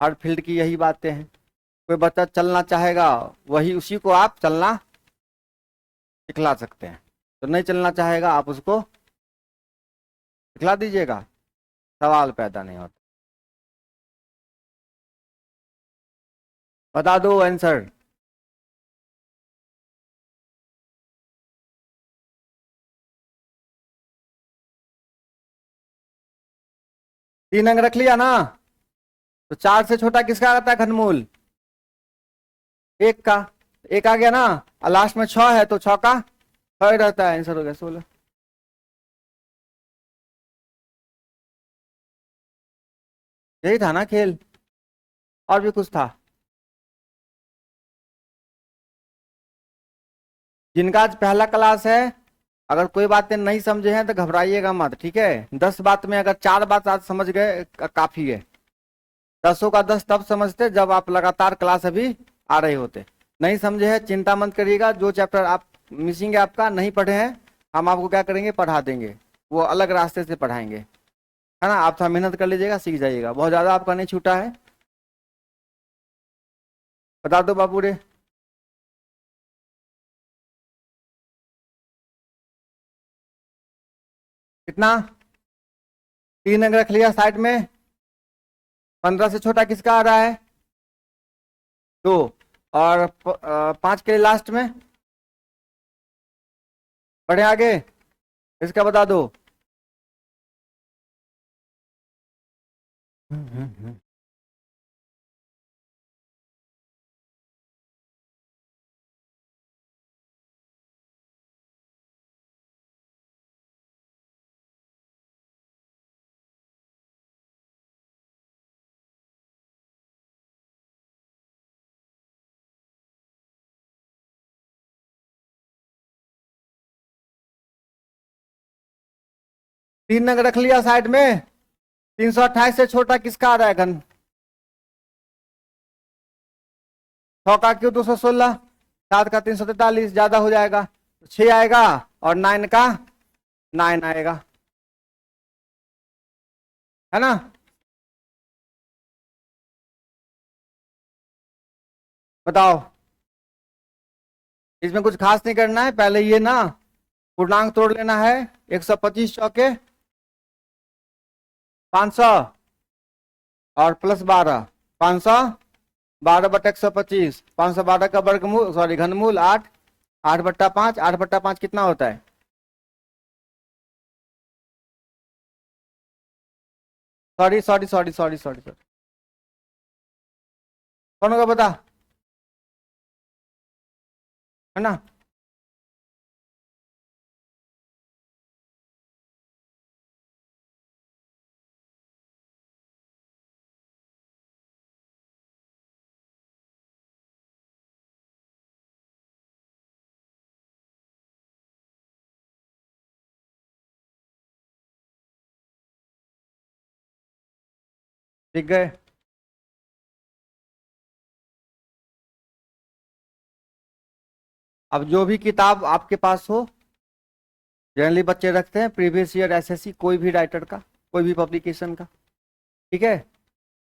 हर फील्ड की यही बातें हैं, कोई बच्चा चलना चाहेगा वही उसी को आप चलना सिखला सकते हैं, तो नहीं चलना चाहेगा आप उसको सिखला दीजिएगा, सवाल पैदा नहीं होता। बता दो आंसर। तीन अंक रख लिया ना, तो 4 से छोटा किसका रहता है घनमूल, 1 का, 1 आ गया ना, और लास्ट में 6 है तो 6 का 6 रहता है, आंसर हो गया 16। यही था ना खेल, और भी कुछ था। जिनका आज पहला क्लास है, अगर कोई बातें नहीं समझे हैं तो घबराइएगा मत, ठीक है। 10 बात में अगर 4 बात आज समझ गए काफी है, 10 का 10 तब समझते जब आप लगातार क्लास अभी आ रहे होते। नहीं समझे हैं चिंता मत करिएगा, जो चैप्टर आप मिसिंग है आपका नहीं पढ़े हैं, हम आपको क्या करेंगे पढ़ा देंगे, वो अलग रास्ते से पढ़ाएंगे, है ना। आप थोड़ा मेहनत कर लीजिएगा, सीख जाइएगा, बहुत ज्यादा आपका नहीं छूटा है। बता दो बाबू रे, कितना, 3 अंक रख लिया साइड में, 15 से छोटा किसका आ रहा है, 2, और 5 के लिए लास्ट में बढ़े आगे, इसका बता दो। हम्म। 3 नंग रख लिया साइड में। 328 से छोटा किसका आ रहा है घन? 6 का क्यों 216, 7 का 343, ज्यादा हो जाएगा, 6 आएगा, और 9 का 9 आएगा, है ना। बताओ, इसमें कुछ खास नहीं करना है, पहले ये ना पूर्णांक तोड़ लेना है। 125 चौके 500 और प्लस 12, 512/125, 512 का वर्गमूल, सॉरी घनमूल 8, 8/5, 8/5 कितना होता है? Sorry sorry sorry sorry sorry sorry, कौन होगा बता, है ना। ठीक है, अब जो भी किताब आपके पास हो, जनरली बच्चे रखते हैं प्रीवियस ईयर एसएससी कोई भी राइटर का, कोई भी पब्लिकेशन का, ठीक है,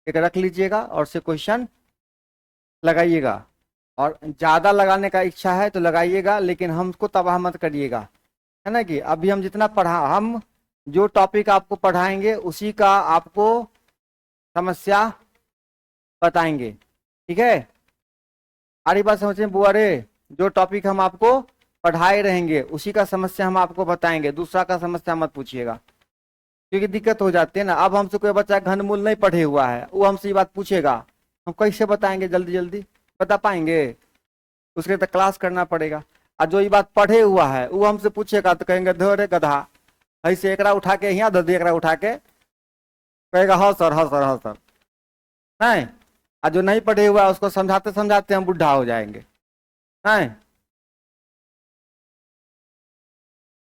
एक रख लीजिएगा और से क्वेश्चन लगाइएगा। और ज़्यादा लगाने का इच्छा है तो लगाइएगा, लेकिन हमको तबाह मत करिएगा, है ना। कि अभी हम जितना पढ़ा, हम जो टॉपिक आपको पढ़ाएंगे उसी का आपको समस्या बताएंगे, ठीक है। सारी बात समझ में बुआ रे, जो टॉपिक हम आपको पढ़ाए रहेंगे उसी का समस्या हम आपको बताएंगे, दूसरा का समस्या मत पूछिएगा, क्योंकि दिक्कत हो जाती है ना। अब हमसे कोई बच्चा घनमूल नहीं पढ़े हुआ है, वो हमसे ये बात पूछेगा, हम कैसे बताएंगे, जल्दी जल्दी बता पाएंगे? उसके लिए तो क्लास करना पड़ेगा। और जो ये बात पढ़े हुआ है वो हमसे पूछेगा तो कहेंगे धोरे गधा, ऐसे एकरा उठा के यहाँ दे एकरा उठा के कहेगा हाँ सर हाँ सर हाँ सर, नहीं। और जो नहीं पढ़े हुआ है उसको समझाते समझाते हम बुढ़ा हो जाएंगे, नहीं।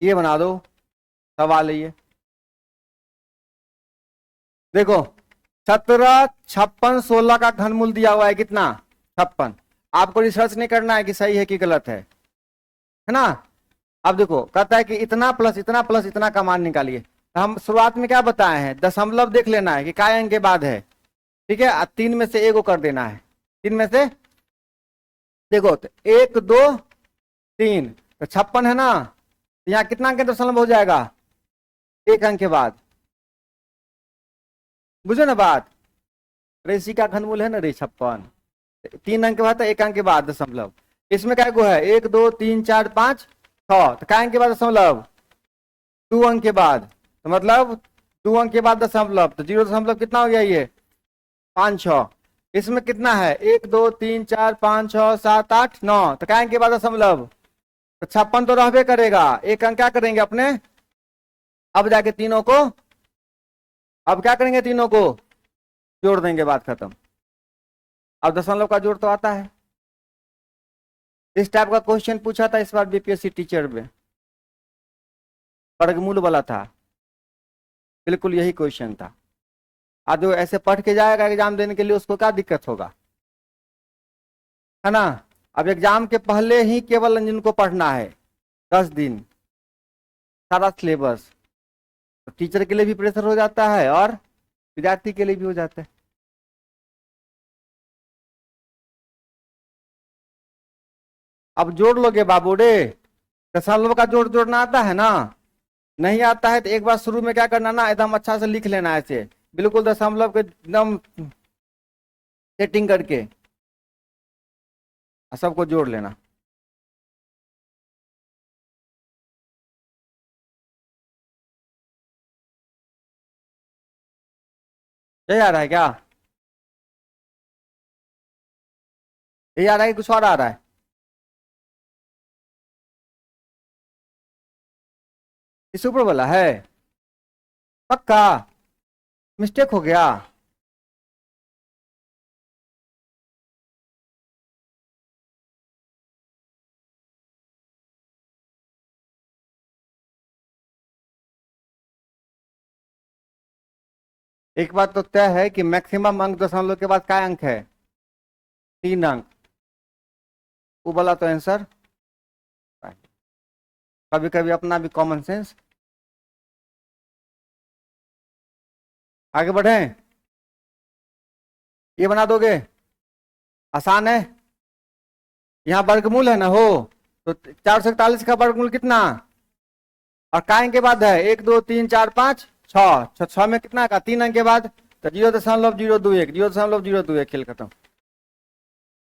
ये बना दो सवाल है ये, देखो 17, 56, 16 का घनमूल दिया हुआ है कितना? 56। आपको रिसर्च नहीं करना है कि सही है कि गलत है ना। अब देखो कहता है कि इतना प्लस इतना प्लस इतना का मान निकालिए, तो हम शुरुआत में क्या बताए हैं, दशमलव देख लेना है कि काय अंक के बाद है, ठीक है। 3 में से 1 को कर देना है, 3 में से देखो तो 1 2 3, तो 56 है ना, तो यहाँ कितना अंक दशमलव हो जाएगा? 1 अंक के बाद, बुझे ना बात। रेसी का घनमूल है ना रे 56, 3 अंक के बाद, 1 अंक के बाद दशमलव। इसमें क्या को है 1 2 3 4 5 6, तो क्या अंक के बाद दशमलव? 2 अंक के बाद, तो मतलब 2 अंक के बाद दशमलव, तो 0 दशमलव कितना हो गया ये 5 6। इसमें कितना है 1 2 3 4 5 6 7 8 9, तो क्या अंक के बाद दशमलव? तो 56 तो रहबे करेगा, 1 अंक क्या करेंगे अपने, अब जाके तीनों को, अब क्या करेंगे तीनों को जोड़ देंगे, बात खत्म। अब दशमलव का जोड़ तो आता है। इस टाइप का क्वेश्चन पूछा था इस बार बीपीएससी टीचर में, वर्गमूल वाला था, बिल्कुल यही क्वेश्चन था। आज जो ऐसे पढ़ के जाएगा एग्जाम देने के लिए उसको क्या दिक्कत होगा, है ना। अब एग्जाम के पहले ही केवल जिनको पढ़ना है 10 दिन सारा सिलेबस, तो टीचर के लिए भी प्रेशर हो जाता है और विद्यार्थी के लिए भी हो जाता है। अब जोड़ लोगे बाबू रे, दशमलव का जोड़ जोड़ना आता है ना, नहीं आता है तो एक बार शुरू में क्या करना ना, एकदम अच्छा से लिख लेना ऐसे, बिल्कुल दशमलव के एकदम सेटिंग करके, और सबको जोड़ लेना। यही आ रहा है क्या? यही आ रहा है कि कुछ और आ रहा है? इस ऊपर वाला है? पक्का? मिस्टेक हो गया? एक बात तो तय है कि मैक्सिमम अंक दशमलव के बाद क्या अंक है? 3 अंक। वो वाला तो आंसर। कभी कभी अपना भी कॉमन सेंस। आगे बढ़े। ये बना दोगे? आसान है। यहाँ वर्गमूल है ना हो, तो 441 का वर्गमूल कितना? और काय के बाद है 1 2 3 4 5 6, 6 में कितना का 3 अंक के बाद, तो 0.021, 0.021, खेल खत्म।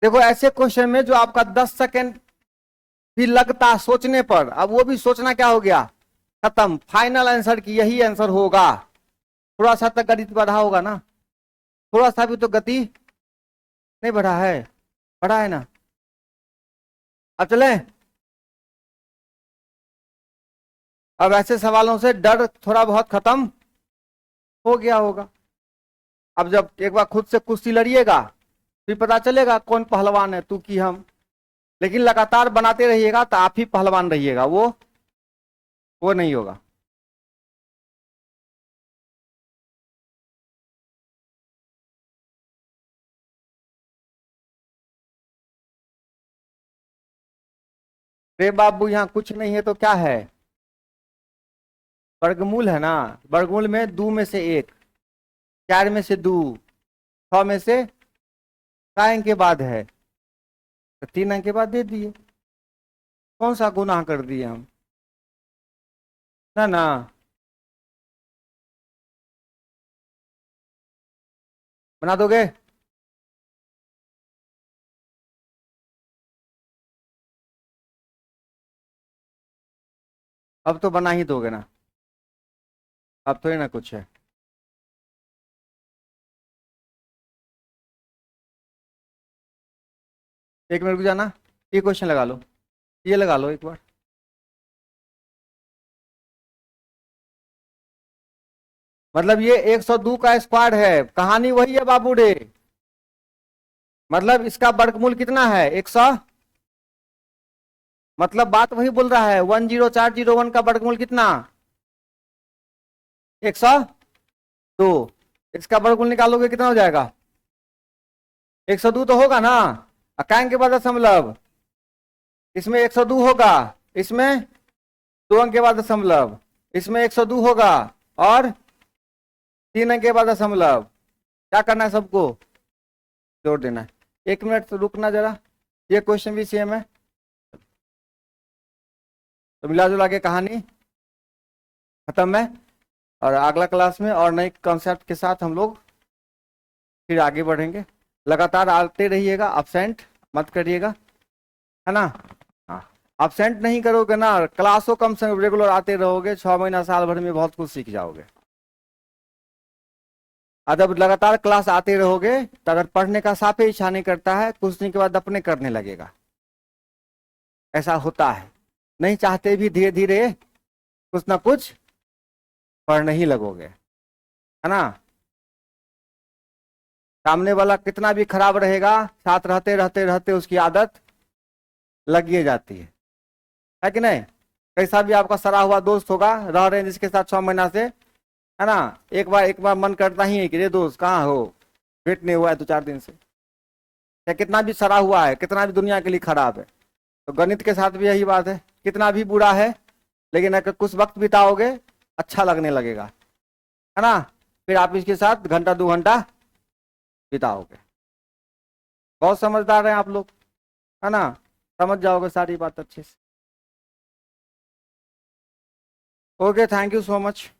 देखो ऐसे क्वेश्चन में जो आपका 10 सेकेंड भी लगता सोचने पर, अब वो भी सोचना क्या हो गया, खत्म। फाइनल आंसर की यही आंसर होगा। थोड़ा सा तक गणित बढ़ा होगा ना, थोड़ा सा भी तो गति नहीं बढ़ा है? बढ़ा है ना? अब चले। अब ऐसे सवालों से डर थोड़ा बहुत खत्म हो गया होगा। अब जब एक बार खुद से कुश्ती लड़िएगा फिर पता चलेगा कौन पहलवान है, तू की हम। लेकिन लगातार बनाते रहिएगा तो आप ही पहलवान रहिएगा, वो नहीं होगा। रे बाबू यहाँ कुछ नहीं है तो क्या है? वर्गमूल है ना। वर्गमूल में 2 में से 1, 4 में से 2, 6 में से 4 अंक के बाद है, तो 3 अंक के बाद दे दिए। कौन सा गुनाह कर दिए हम? ना ना। बना दोगे? अब तो बना ही दोगे ना, अब थोड़ी ना कुछ है। एक मिनट रुक जाना, ये क्वेश्चन लगा लो, ये लगा लो एक बार। मतलब ये 102 का स्क्वाड है, कहानी वही है बाबू रे। मतलब इसका वर्गमूल कितना है? 100। मतलब बात वही बोल रहा है, 10401 का वर्गमूल कितना? 102। इसका वर्गमूल निकालोगे कितना हो जाएगा? 102 तो होगा ना। अकांक के बाद दशमलव, इसमें 102 होगा, इसमें 2 अंक के बाद दशमलव, इसमें 102 होगा, और 3 अंक के बाद दशमलव। क्या करना है सबको? जोड़ देना है। 1 मिनट तो रुकना जरा, ये क्वेश्चन भी सेम है। तो मिला जुला के कहानी खत्म है, और अगला क्लास में और नए कॉन्सेप्ट के साथ हम लोग फिर आगे बढ़ेंगे। लगातार आते रहिएगा, absent मत करिएगा, है ना। हाँ, absent नहीं करोगे ना, क्लासों कम से रेगुलर आते रहोगे, 6 महीना साल भर में बहुत कुछ सीख जाओगे। और जब लगातार क्लास आते रहोगे तो अगर पढ़ने का साफ ही इच्छा नहीं करता है, कुछ दिन के बाद अपने करने लगेगा। ऐसा होता है, नहीं चाहते भी धीरे धीरे कुछ ना कुछ पढ़ने ही लगोगे, है ना। सामने वाला कितना भी खराब रहेगा, साथ रहते रहते रहते उसकी आदत लग ही जाती है कि नहीं। कैसा भी आपका सड़ा हुआ दोस्त होगा, रह रहे हैं जिसके साथ 6 महीना से, है ना, एक बार मन करता ही है कि रे दोस्त कहाँ हो, भेंट नहीं हुआ है 2 4 दिन से। या कितना भी सड़ा हुआ है, कितना भी दुनिया के लिए खराब है, तो गणित के साथ भी यही बात है। कितना भी बुरा है, लेकिन अगर कुछ वक्त बिताओगे अच्छा लगने लगेगा, है ना। फिर आप इसके साथ घंटा 2 घंटा बिताओगे। बहुत समझदार हैं आप लोग, है ना, समझ जाओगे सारी बात अच्छे से। Okay, thank you so much.